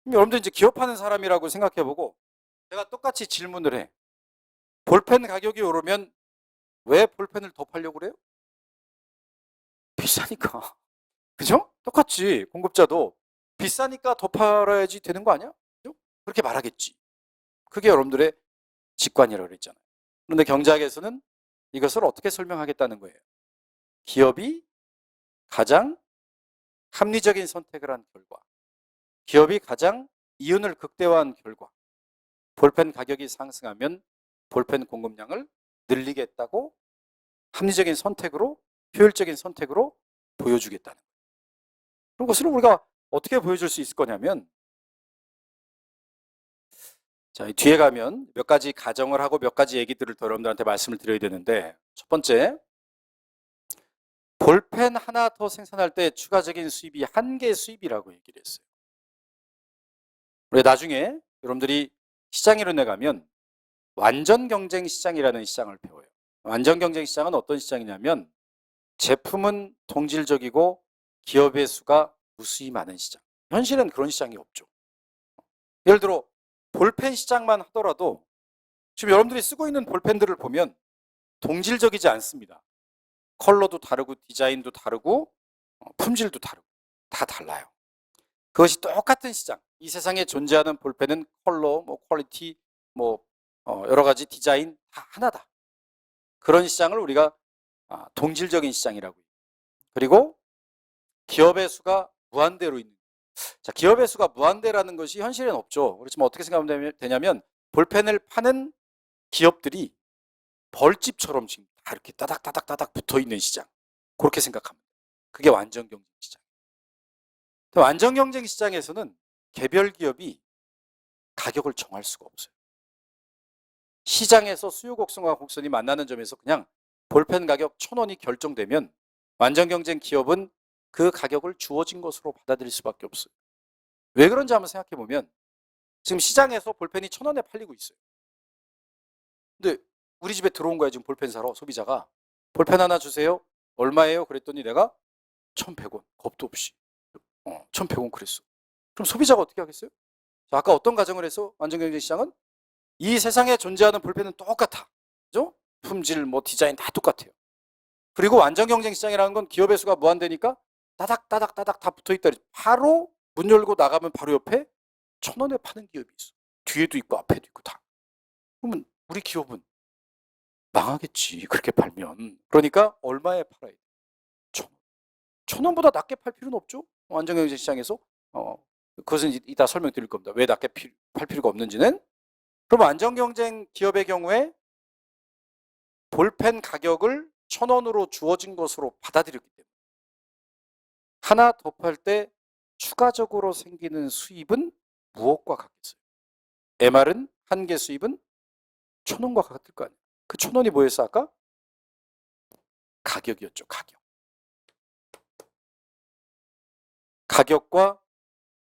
그럼 여러분들 이제 기업하는 사람이라고 생각해보고 내가 똑같이 질문을 해. 볼펜 가격이 오르면 왜 볼펜을 더 팔려고 그래요? 비싸니까. 그죠? 똑같이 공급자도 비싸니까 더 팔아야지 되는 거 아니야? 그죠? 그렇게 말하겠지. 그게 여러분들의 직관이라고 그랬잖아요. 그런데 경제학에서는 이것을 어떻게 설명하겠다는 거예요? 기업이 가장 합리적인 선택을 한 결과, 기업이 가장 이윤을 극대화한 결과, 볼펜 가격이 상승하면 볼펜 공급량을 늘리겠다고 합리적인 선택으로, 효율적인 선택으로 보여주겠다는 거예요. 그런 것을 우리가 어떻게 보여줄 수 있을 거냐면, 자, 뒤에 가면 몇 가지 가정을 하고 몇 가지 얘기들을 더 여러분들한테 말씀을 드려야 되는데, 첫 번째, 볼펜 하나 더 생산할 때 추가적인 수입이 한계 수입이라고 얘기를 했어요. 우리 나중에 여러분들이 시장 이론에 가면 완전 경쟁 시장이라는 시장을 배워요. 완전 경쟁 시장은 어떤 시장이냐면 제품은 동질적이고 기업의 수가 무수히 많은 시장. 현실은 그런 시장이 없죠. 예를 들어 볼펜 시장만 하더라도 지금 여러분들이 쓰고 있는 볼펜들을 보면 동질적이지 않습니다. 컬러도 다르고 디자인도 다르고 품질도 다르고 다 달라요. 그것이 똑같은 시장. 이 세상에 존재하는 볼펜은 컬러, 퀄리티, 여러 가지 디자인 다 하나다. 그런 시장을 우리가 동질적인 시장이라고 해요. 그리고 기업의 수가 무한대로 있는. 자, 기업의 수가 무한대라는 것이 현실에는 없죠. 그렇지만 어떻게 생각하면 되냐면 볼펜을 파는 기업들이 벌집처럼 지금 다 이렇게 따닥따닥따닥 붙어 있는 시장. 그렇게 생각합니다. 그게 완전 경쟁 시장. 완전 경쟁 시장에서는 개별 기업이 가격을 정할 수가 없어요. 시장에서 수요 곡선과 곡선이 만나는 점에서 그냥 볼펜 가격 1,000원이 결정되면 완전 경쟁 기업은 그 가격을 주어진 것으로 받아들일 수밖에 없어요. 왜 그런지 한번 생각해 보면 지금 시장에서 볼펜이 1,000원에 팔리고 있어요. 근데 우리 집에 들어온 거야 지금 볼펜 사러 소비자가. 볼펜 하나 주세요. 얼마예요? 그랬더니 내가 1,100원. 겁도 없이. 1,100원 그랬어. 그럼 소비자가 어떻게 하겠어요? 자, 아까 어떤 가정을 해서 완전 경쟁 시장은 이 세상에 존재하는 볼펜은 똑같아. 그죠? 품질, 디자인 다 똑같아요. 그리고 완전 경쟁 시장이라는 건 기업의 수가 무한대니까 따닥따닥따닥 다 붙어 있다. 바로 문 열고 나가면 바로 옆에 1,000원에 파는 기업이 있어. 뒤에도 있고 앞에도 있고 다. 그러면 우리 기업은 망하겠지. 그렇게 팔면. 그러니까 얼마에 팔아야 돼? 1,000원. 1,000원보다 낮게 팔 필요는 없죠. 완전 경쟁 시장에서. 그것은 이따 설명드릴 겁니다. 왜 낮게 팔 필요가 없는지는. 그럼 완전 경쟁 기업의 경우에 볼펜 가격을 1,000원으로 주어진 것으로 받아들였기 때문에 하나 더 팔 때 추가적으로 생기는 수입은 무엇과 같겠어요? MR은 한 개 수입은 1,000원과 같을 거 아니에요. 그 1,000원이 뭐였어 아까? 가격이었죠. 가격과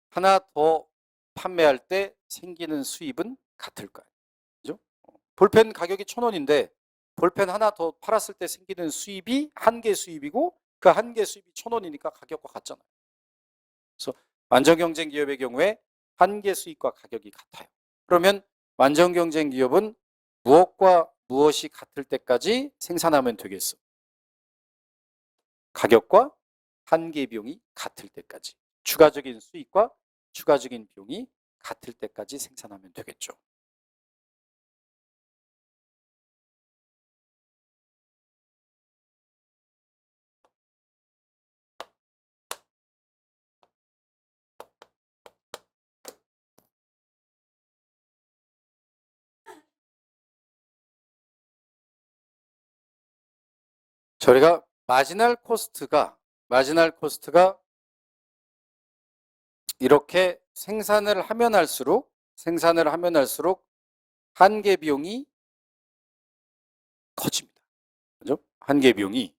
하나 더 판매할 때 생기는 수입은 같을 거 아니에요. 그죠? 볼펜 가격이 1,000원인데 볼펜 하나 더 팔았을 때 생기는 수입이 한 개 수입이고 그 한 개 수입이 1,000원이니까 가격과 같잖아요. 그래서 완전 경쟁 기업의 경우에 한 개 수입과 가격이 같아요. 그러면 완전 경쟁 기업은 무엇과 무엇이 같을 때까지 생산하면 되겠어? 가격과 한 개 비용이 같을 때까지. 추가적인 수익과 추가적인 비용이 같을 때까지 생산하면 되겠죠. 저희가 마지널 코스트가 이렇게 생산을 하면 할수록 한 개 비용이 커집니다. 그죠? 한 개 비용이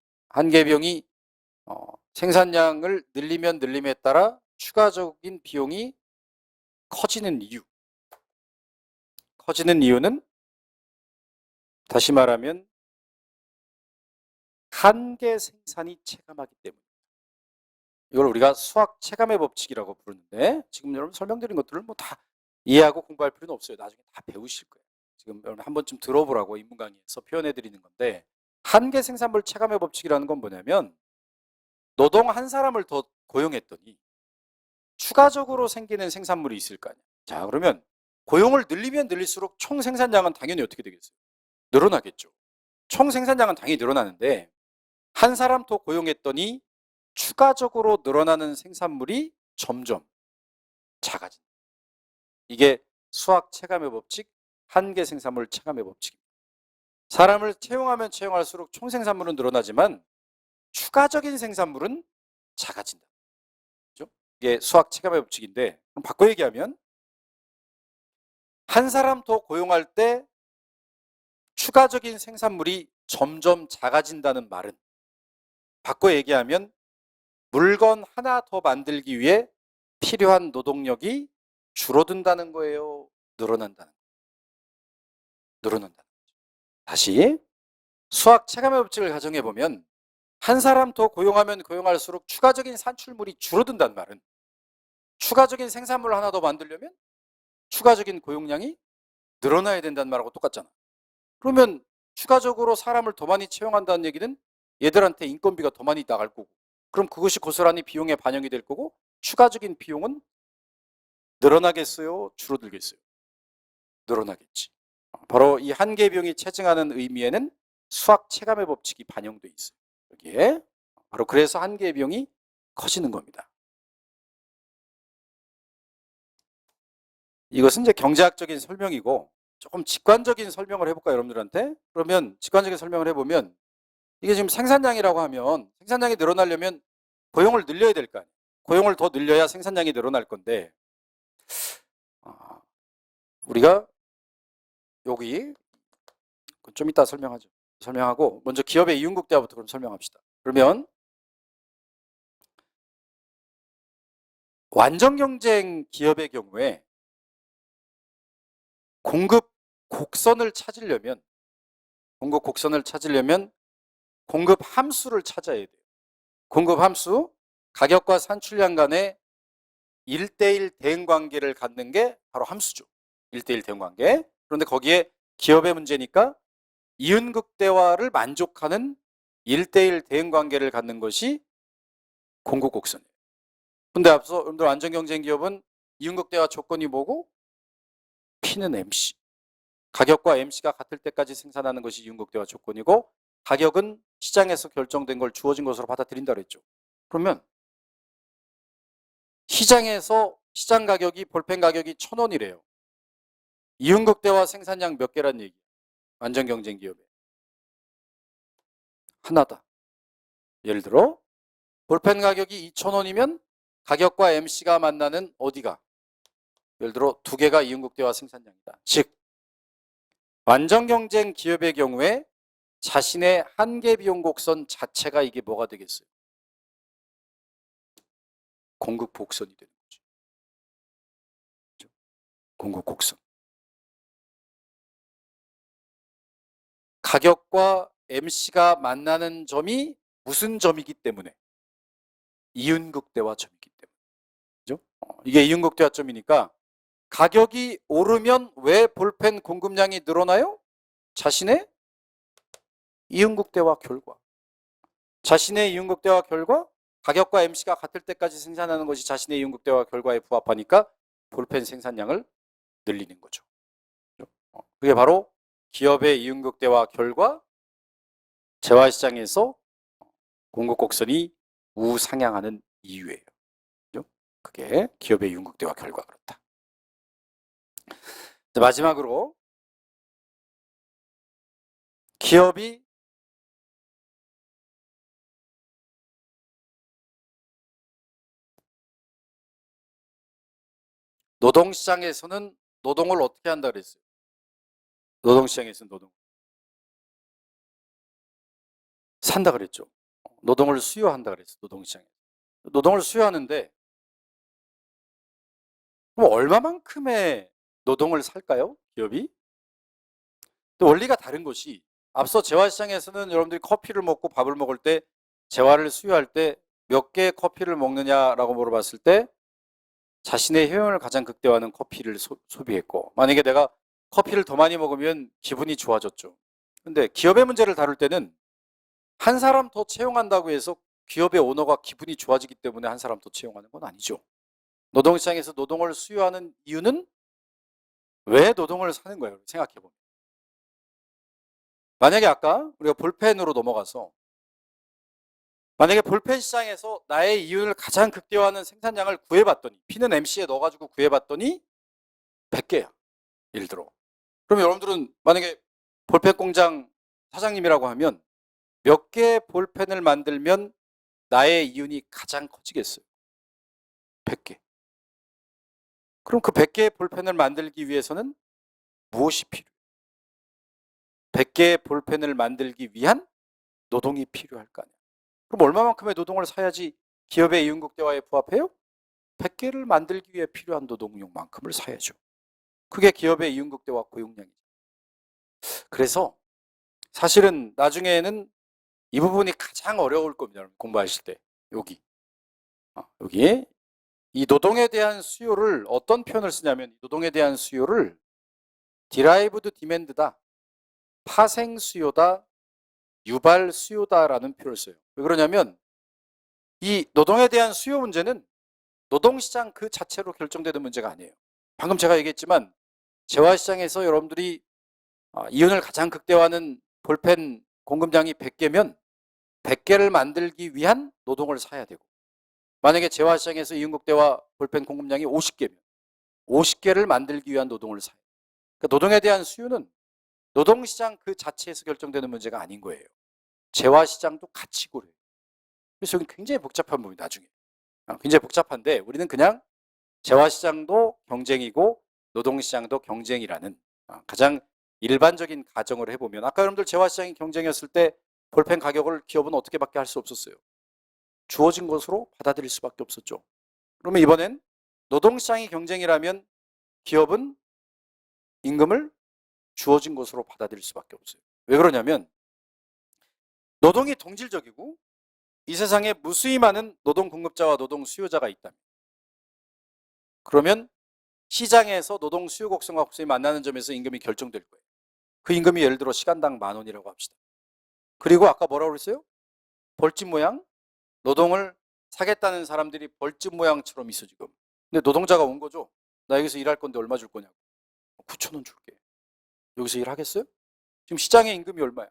생산량을 늘리면 늘림에 따라 추가적인 비용이 커지는 이유는 다시 말하면 한 개 생산이 체감하기 때문에 이걸 우리가 수학 체감의 법칙이라고 부르는데 지금 여러분 설명드린 것들을 다 이해하고 공부할 필요는 없어요. 나중에 다 배우실 거예요. 지금 여러분 한 번쯤 들어보라고 인문 강의에서 표현해 드리는 건데 한 개 생산물 체감의 법칙이라는 건 뭐냐면 노동 한 사람을 더 고용했더니 추가적으로 생기는 생산물이 있을 거 아니야. 자, 그러면 고용을 늘리면 늘릴수록 총 생산량은 당연히 어떻게 되겠어요? 늘어나겠죠. 총 생산량은 당연히 늘어나는데 한 사람 더 고용했더니 추가적으로 늘어나는 생산물이 점점 작아진다. 이게 수학 체감의 법칙, 한 개 생산물 체감의 법칙입니다. 사람을 채용하면 채용할수록 총 생산물은 늘어나지만 추가적인 생산물은 작아진다. 그렇죠? 이게 수학 체감의 법칙인데 그럼 바꿔 얘기하면 한 사람 더 고용할 때 추가적인 생산물이 점점 작아진다는 말은 바꿔 얘기하면 물건 하나 더 만들기 위해 필요한 노동력이 줄어든다는 거예요. 늘어난다는 거예요. 다시 수학 체감의 법칙을 가정해 보면 한 사람 더 고용하면 고용할수록 추가적인 산출물이 줄어든다는 말은 추가적인 생산물을 하나 더 만들려면 추가적인 고용량이 늘어나야 된다는 말하고 똑같잖아. 그러면 추가적으로 사람을 더 많이 채용한다는 얘기는 얘들한테 인건비가 더 많이 나갈 거고 그럼 그것이 고스란히 비용에 반영이 될 거고 추가적인 비용은 늘어나겠어요? 줄어들겠어요? 늘어나겠지. 바로 이 한 개 비용이 체증하는 의미에는 수학 체감의 법칙이 반영돼 있어요. 여기에 바로 그래서 한 개의 비용이 커지는 겁니다. 이것은 이제 경제학적인 설명이고 조금 직관적인 설명을 해볼까요, 여러분들한테? 그러면 직관적인 설명을 해보면 이게 지금 생산량이라고 하면 생산량이 늘어나려면 고용을 늘려야 될 거 아니에요. 고용을 더 늘려야 생산량이 늘어날 건데 우리가 여기 좀 이따 설명하고 먼저 기업의 이윤국대화부터 그럼 설명합시다. 그러면 완전 경쟁 기업의 경우에 공급 곡선을 찾으려면 공급 함수를 찾아야 돼요. 공급 함수, 가격과 산출량 간의 1대1 대응 관계를 갖는 게 바로 함수죠. 1대1 대응 관계. 그런데 거기에 기업의 문제니까 이윤극대화를 만족하는 1대1 대응 관계를 갖는 것이 공급 곡선이에요. 근데 앞서 여러분들 완전 경쟁 기업은 이윤극대화 조건이 뭐고? P는 MC. 가격과 MC가 같을 때까지 생산하는 것이 이윤극대화 조건이고 가격은 시장에서 결정된 걸 주어진 것으로 받아들인다 그랬죠. 그러면 시장 가격이 볼펜 가격이 1,000원이래요. 이윤극대화 생산량 몇 개란 얘기? 완전 경쟁 기업에 하나다. 예를 들어 볼펜 가격이 2,000원이면 가격과 MC가 만나는 어디가? 예를 들어 2개가 이윤극대화 생산량이다. 즉 완전 경쟁 기업의 경우에 자신의 한계 비용 곡선 자체가 이게 뭐가 되겠어요? 공급 곡선이 되는 거죠. 공급 곡선. 가격과 MC가 만나는 점이 무슨 점이기 때문에? 이윤극대화 점이기 때문에. 그죠? 이게 이윤극대화 점이니까 가격이 오르면 왜 볼펜 공급량이 늘어나요? 자신의 이윤극대화 결과. 자신의 이윤극대화 결과 가격과 MC가 같을 때까지 생산하는 것이 자신의 이윤극대화 결과에 부합하니까 볼펜 생산량을 늘리는 거죠. 그게 바로 기업의 이윤극대화 결과 재화시장에서 공급 곡선이 우상향하는 이유예요. 그게 기업의 이윤극대화 결과 그렇다. 마지막으로 기업이 노동시장에서는 노동을 어떻게 한다 그랬어요? 노동시장에서는 노동 산다 그랬죠. 노동을 수요한다 그랬어. 노동시장에. 노동을 수요하는데 그럼 얼마만큼의 노동을 살까요? 기업이? 또 원리가 다른 것이 앞서 재화시장에서는 여러분들이 커피를 먹고 밥을 먹을 때 재화를 수요할 때 몇 개의 커피를 먹느냐라고 물어봤을 때 자신의 효용을 가장 극대화하는 커피를 소비했고 만약에 내가 커피를 더 많이 먹으면 기분이 좋아졌죠. 근데 기업의 문제를 다룰 때는 한 사람 더 채용한다고 해서 기업의 오너가 기분이 좋아지기 때문에 한 사람 더 채용하는 건 아니죠. 노동시장에서 노동을 수요하는 이유는 왜 노동을 사는 거예요? 생각해보면. 만약에 아까 우리가 볼펜으로 넘어가서 만약에 볼펜 시장에서 나의 이윤을 가장 극대화하는 생산량을 구해봤더니 P는 MC에 넣어가지고 구해봤더니 100개야. 예를 들어. 그럼 여러분들은 만약에 볼펜 공장 사장님이라고 하면 몇 개의 볼펜을 만들면 나의 이윤이 가장 커지겠어요? 100개. 그럼 그 100개의 볼펜을 만들기 위해서는 무엇이 필요해요? 100개의 볼펜을 만들기 위한 노동이 필요할 거 아니에요. 그럼 얼마만큼의 노동을 사야지 기업의 이윤극대화에 부합해요? 100개를 만들기 위해 필요한 노동력만큼을 사야죠. 그게 기업의 이윤극대화 고용량이죠. 그래서 사실은 나중에는 이 부분이 가장 어려울 겁니다. 공부하실 때. 여기 이 노동에 대한 수요를 어떤 표현을 쓰냐면 노동에 대한 수요를 derived demand다. 파생 수요다. 유발 수요다라는 표현을 써요. 왜 그러냐면 이 노동에 대한 수요 문제는 노동시장 그 자체로 결정되는 문제가 아니에요. 방금 제가 얘기했지만 재화시장에서 여러분들이 이윤을 가장 극대화하는 볼펜 공급량이 100개면 100개를 만들기 위한 노동을 사야 되고 만약에 재화시장에서 이윤극대화 볼펜 공급량이 50개면 50개를 만들기 위한 노동을 사요. 그러니까 노동에 대한 수요는 노동시장 그 자체에서 결정되는 문제가 아닌 거예요. 재화시장도 같이 고려해요. 그래서 여기 굉장히 복잡한 부분이 나중에. 굉장히 복잡한데 우리는 그냥 재화시장도 경쟁이고 노동시장도 경쟁이라는 가장 일반적인 가정을 해보면 아까 여러분들 재화시장이 경쟁이었을 때 볼펜 가격을 기업은 어떻게밖에 할 수 없었어요. 주어진 것으로 받아들일 수밖에 없었죠. 그러면 이번엔 노동시장이 경쟁이라면 기업은 임금을 주어진 것으로 받아들일 수밖에 없어요. 왜 그러냐면 노동이 동질적이고 이 세상에 무수히 많은 노동 공급자와 노동 수요자가 있다면 그러면 시장에서 노동 수요 곡선과 곡선이 만나는 점에서 임금이 결정될 거예요. 그 임금이 예를 들어 시간당 10,000원이라고 합시다. 그리고 아까 뭐라고 그랬어요? 벌집 모양? 노동을 사겠다는 사람들이 벌집 모양처럼 있어 지금. 근데 노동자가 온 거죠. 나 여기서 일할 건데 얼마 줄 거냐고. 9,000원 줄게. 여기서 일하겠어요? 지금 시장의 임금이 얼마야?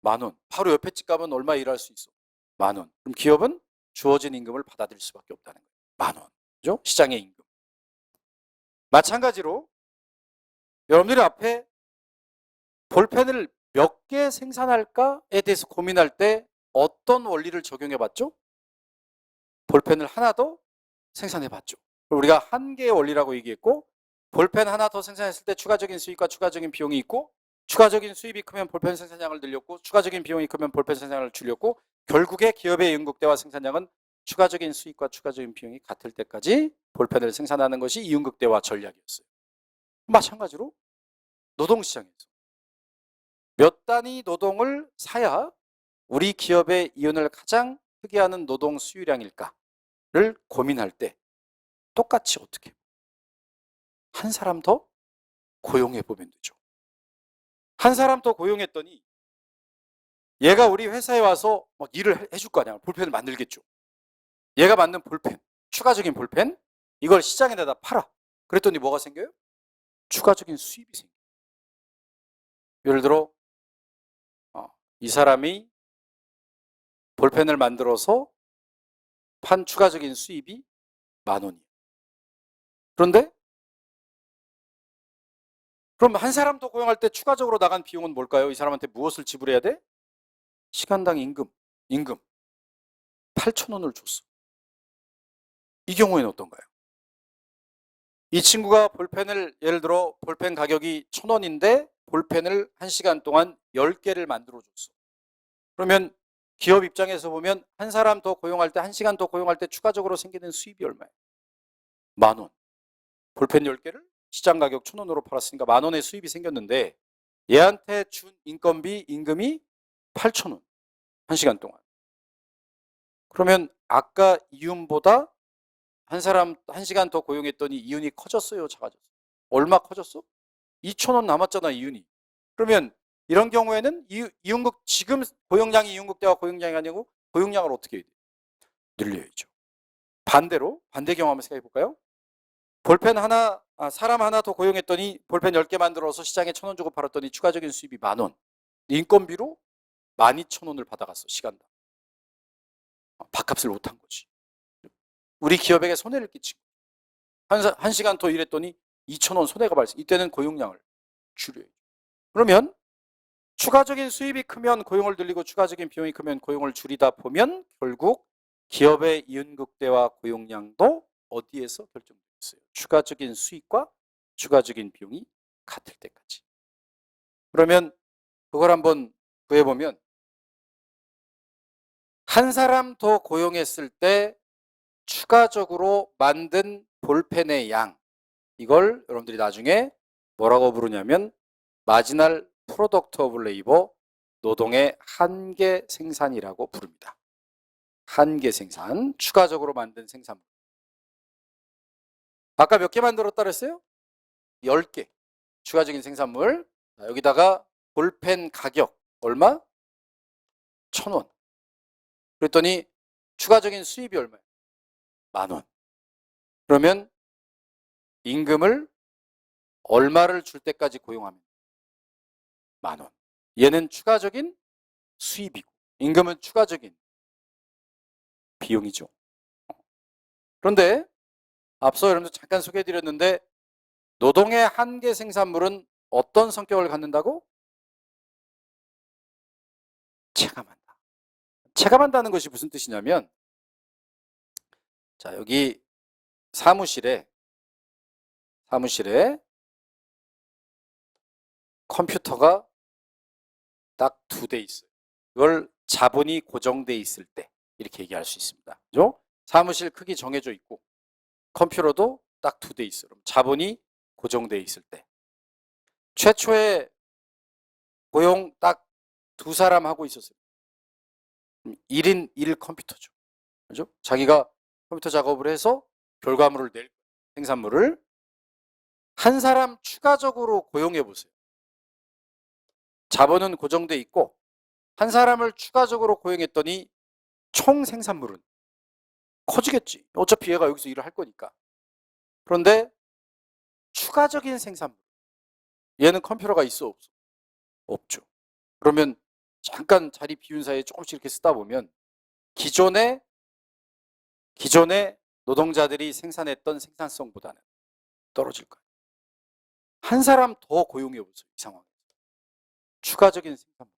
10,000원. 바로 옆에 집 가면 얼마 일할 수 있어? 10,000원. 그럼 기업은 주어진 임금을 받아들일 수밖에 없다는 거예요. 10,000원. 그죠? 시장의 임금. 마찬가지로 여러분들이 앞에 볼펜을 몇 개 생산할까에 대해서 고민할 때 어떤 원리를 적용해 봤죠? 볼펜을 하나 더 생산해 봤죠. 우리가 한 개의 원리라고 얘기했고 볼펜 하나 더 생산했을 때 추가적인 수익과 추가적인 비용이 있고 추가적인 수입이 크면 볼펜 생산량을 늘렸고 추가적인 비용이 크면 볼펜 생산량을 줄였고 결국에 기업의 이윤극대와 생산량은 추가적인 수익과 추가적인 비용이 같을 때까지 볼펜을 생산하는 것이 이윤극대화 전략이었어요. 마찬가지로 노동시장에서 몇 단위 노동을 사야 우리 기업의 이윤을 가장 크게 하는 노동 수요량일까를 고민할 때 똑같이 어떻게 한 사람 더 고용해 보면 되죠. 한 사람 더 고용했더니 얘가 우리 회사에 와서 막 일을 해줄 거 아니야. 볼펜을 만들겠죠. 얘가 만든 볼펜, 추가적인 볼펜 이걸 시장에 내다 팔아. 그랬더니 뭐가 생겨요? 추가적인 수입이 생겨요. 예를 들어 이 사람이 볼펜을 만들어서 판 추가적인 수입이 10,000원이에요. 그런데 그럼 한 사람 더 고용할 때 추가적으로 나간 비용은 뭘까요? 이 사람한테 무엇을 지불해야 돼? 시간당 임금 8,000원을 줬어. 이 경우에는 어떤가요? 이 친구가 볼펜을 예를 들어 볼펜 가격이 1,000원인데 볼펜을 1시간 동안 10개를 만들어 줬어. 그러면 기업 입장에서 보면 한 사람 더 고용할 때 1시간 더 고용할 때 추가적으로 생기는 수입이 얼마예요? 10,000원. 볼펜 10개를 시장 가격 1,000원으로 팔았으니까 10,000원의 수입이 생겼는데 얘한테 준 인건비 임금이 8,000원. 1시간 동안. 그러면 아까 이윤보다 한 사람 1시간 더 고용했더니 이윤이 커졌어요, 작아졌어요? 얼마 커졌어? 2,000원 남았잖아, 이윤이. 그러면 이런 경우에는 이윤극 지금 고용량이 이윤극대와 고용량이 아니고 고용량을 어떻게 해야 돼? 늘려야죠. 반대로 반대 경우 한번 생각해 볼까요? 볼펜 하나 사람 하나 더 고용했더니 볼펜 10개 만들어서 시장에 1,000원 주고 팔았더니 추가적인 수입이 10,000원. 인건비로 12,000원을 받아갔어, 시간당. 밥값을 못한 거지. 우리 기업에게 손해를 끼친 거예요. 한 시간 더 일했더니 2,000원 손해가 발생. 이때는 고용량을 줄여요. 그러면 추가적인 수입이 크면 고용을 늘리고 추가적인 비용이 크면 고용을 줄이다 보면 결국 기업의 이윤극대와 고용량도 어디에서 결정되겠어요? 추가적인 수익과 추가적인 비용이 같을 때까지. 그러면 그걸 한번 구해보면 한 사람 더 고용했을 때 추가적으로 만든 볼펜의 양, 이걸 여러분들이 나중에 뭐라고 부르냐면 마지널 프로덕트 오브 레이버, 노동의 한계 생산이라고 부릅니다. 한계 생산, 추가적으로 만든 생산물. 아까 몇 개 만들었다 그랬어요? 10개 추가적인 생산물. 여기다가 볼펜 가격 얼마? 1,000원. 그랬더니 추가적인 수입이 얼마예요? 10,000원. 그러면 임금을 얼마를 줄 때까지 고용하면? 10,000원. 얘는 추가적인 수입이고 임금은 추가적인 비용이죠. 그런데 앞서 여러분들 잠깐 소개해드렸는데 노동의 한계 생산물은 어떤 성격을 갖는다고? 체감한다. 체감한다는 것이 무슨 뜻이냐면, 자, 여기 사무실에 컴퓨터가 딱 2대 있어요. 이걸 자본이 고정돼 있을 때 이렇게 얘기할 수 있습니다. 그죠? 사무실 크기 정해져 있고 컴퓨터도 딱 2대 있어요. 그럼 자본이 고정돼 있을 때. 최초에 고용 딱 2사람 하고 있었어요. 1인 1 컴퓨터죠. 그죠? 자기가 컴퓨터 작업을 해서 결과물을 낼 생산물을 한 사람 추가적으로 고용해 보세요. 자본은 고정돼 있고 한 사람을 추가적으로 고용했더니 총 생산물은 커지겠지. 어차피 얘가 여기서 일을 할 거니까. 그런데 추가적인 생산물, 얘는 컴퓨터가 있어 없어? 없죠. 그러면 잠깐 자리 비운 사이에 조금씩 이렇게 쓰다 보면 기존의 노동자들이 생산했던 생산성보다는 떨어질 거예요. 한 사람 더 고용해 보세요. 이 상황에서. 추가적인 생산물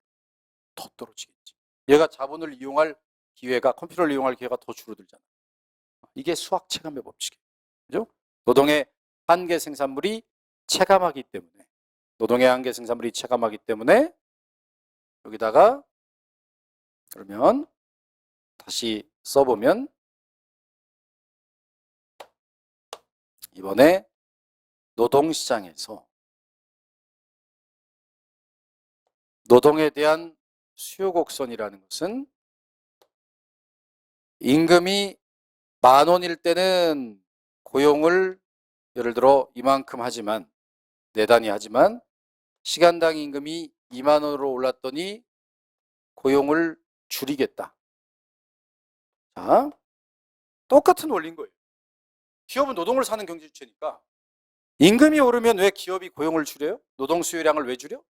더 떨어지겠지. 얘가 자본을 이용할 기회가, 컴퓨터를 이용할 기회가 더 줄어들잖아. 이게 수학 체감의 법칙이에요. 그죠? 노동의 한계 생산물이 체감하기 때문에, 여기다가 그러면 다시 써보면 이번에 노동시장에서 노동에 대한 수요 곡선이라는 것은 임금이 10,000원일 때는 고용을 예를 들어 이만큼 하지만, 내단위 하지만 시간당 임금이 20,000원으로 올랐더니 고용을 줄이겠다. 자, 똑같은 원리인 거예요. 기업은 노동을 사는 경제 주체니까 임금이 오르면 왜 기업이 고용을 줄여요? 노동 수요량을 왜 줄여?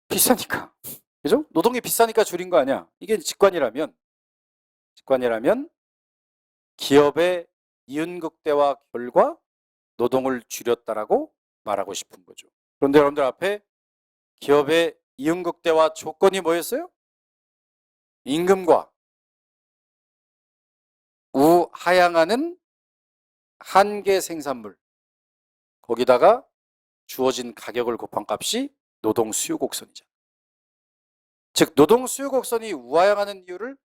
비싸니까. 그죠? 노동이 비싸니까 줄인 거 아니야. 이게 직관이라면 기업의 이윤극대화 결과 노동을 줄였다라고 말하고 싶은 거죠. 그런데 여러분들 앞에 기업의 이윤극대화 조건이 뭐였어요? 임금과 우하향하는 한계 생산물, 거기다가 주어진 가격을 곱한 값이 노동 수요 곡선이죠. 즉 노동 수요 곡선이 우하향하는 이유를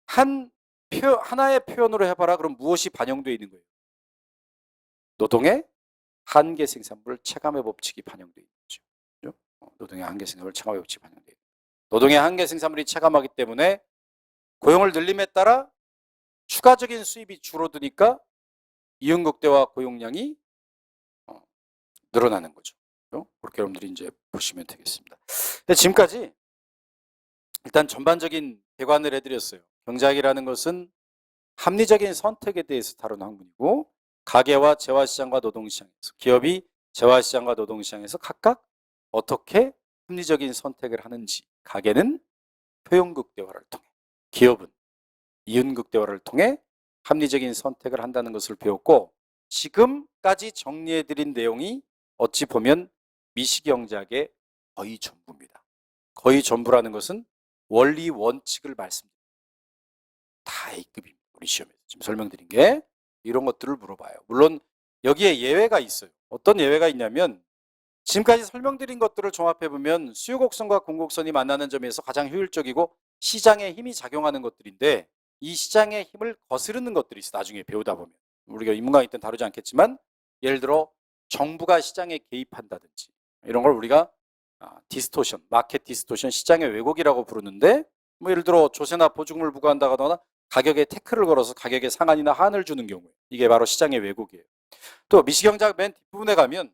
하나의 표현으로 해봐라. 그럼 무엇이 반영되어 있는 거예요? 노동의 한계 생산물 체감의 법칙이 반영되어 있는 거죠. 노동의 한계 생산물 체감의 법칙이 반영되어 있는 거죠. 노동의 한계 생산물이 체감하기 때문에 고용을 늘림에 따라 추가적인 수입이 줄어드니까 이윤극대화 고용량이 늘어나는 거죠. 그렇게 여러분들이 이제 보시면 되겠습니다. 근데 지금까지 일단 전반적인 개관을 해드렸어요. 경제학이라는 것은 합리적인 선택에 대해서 다루는 학문이고, 가계와 재화시장과 노동시장에서, 기업이 재화시장과 노동시장에서 각각 어떻게 합리적인 선택을 하는지, 가계는 표용극대화를 통해, 기업은 이윤극대화를 통해 합리적인 선택을 한다는 것을 배웠고, 지금까지 정리해드린 내용이 어찌 보면 미시경제학의 거의 전부입니다. 거의 전부라는 것은 원리 원칙을 말씀드립니다. 다 A급입니다. 우리 시험에서 지금 설명드린 게 이런 것들을 물어봐요. 물론 여기에 예외가 있어요. 어떤 예외가 있냐면 지금까지 설명드린 것들을 종합해보면 수요 곡선과 공곡선이 만나는 점에서 가장 효율적이고 시장의 힘이 작용하는 것들인데, 이 시장의 힘을 거스르는 것들이 있어. 나중에 배우다 보면 우리가 인문 강의 때는 다루지 않겠지만, 예를 들어 정부가 시장에 개입한다든지 이런 걸 우리가 디스토션, 마켓 디스토션, 시장의 왜곡이라고 부르는데, 뭐 예를 들어 조세나 보증금을 부과한다거나 가격에 태클을 걸어서 가격에 상한이나 하한을 주는 경우에, 이게 바로 시장의 왜곡이에요. 또 미시경제학 맨 뒷부분에 가면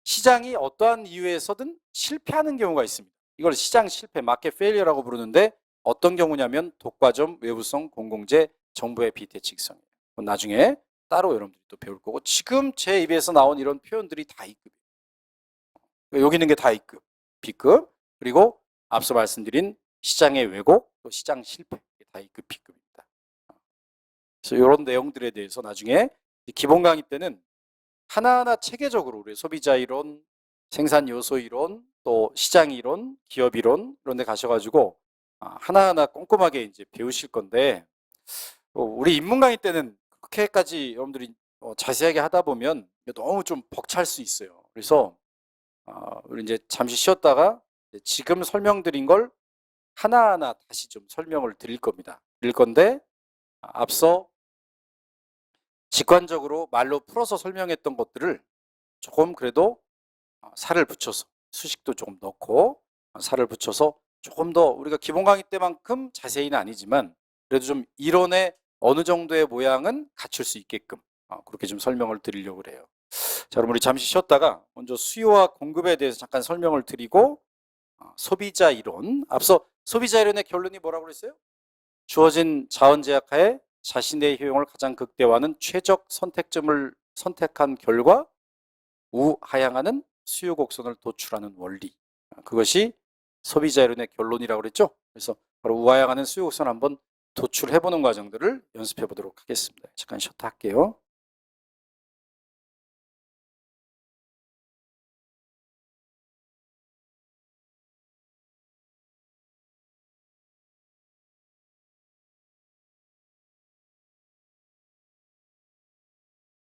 시장이 어떠한 이유에서든 실패하는 경우가 있습니다. 이걸 시장 실패, 마켓 페일리어라고 부르는데, 어떤 경우냐면 독과점, 외부성, 공공재, 정부의 비대칭성이에요. 나중에 따로 여러분들이 또 배울 거고, 지금 제 입에서 나온 이런 표현들이 다 A급이에요. 여기 있는 게 다 A급, B급, 그리고 앞서 말씀드린 시장의 왜곡, 또 시장 실패, 다 A급, B급입니다. 그래서 이런 내용들에 대해서 나중에 기본 강의 때는 하나하나 체계적으로 우리 소비자 이론, 생산 요소 이론, 또 시장 이론, 기업 이론 이런 데 가셔가지고 하나하나 꼼꼼하게 이제 배우실 건데 우리 입문 강의 때는 그렇게까지 여러분들이 자세하게 하다 보면 너무 좀 벅찰 수 있어요. 그래서 우리 이제 잠시 쉬었다가 지금 설명드린 걸 하나하나 다시 좀 설명을 드릴 겁니다. 드릴 건데 앞서 직관적으로 말로 풀어서 설명했던 것들을 조금 그래도 살을 붙여서 수식도 조금 넣고 살을 붙여서 조금 더 우리가 기본 강의 때만큼 자세히는 아니지만 그래도 좀 이론의 어느 정도의 모양은 갖출 수 있게끔 그렇게 좀 설명을 드리려고 그래요. 자, 그럼 우리 잠시 쉬었다가 먼저 수요와 공급에 대해서 잠깐 설명을 드리고 소비자 이론, 앞서 소비자 이론의 결론이 뭐라고 그랬어요? 주어진 자원 제약하에 자신의 효용을 가장 극대화하는 최적 선택점을 선택한 결과 우하향하는 수요 곡선을 도출하는 원리, 그것이 소비자 이론의 결론이라고 그랬죠. 그래서 바로 우하향하는 수요 곡선 한번 도출해보는 과정들을 연습해 보도록 하겠습니다. 잠깐 쉬었다 할게요.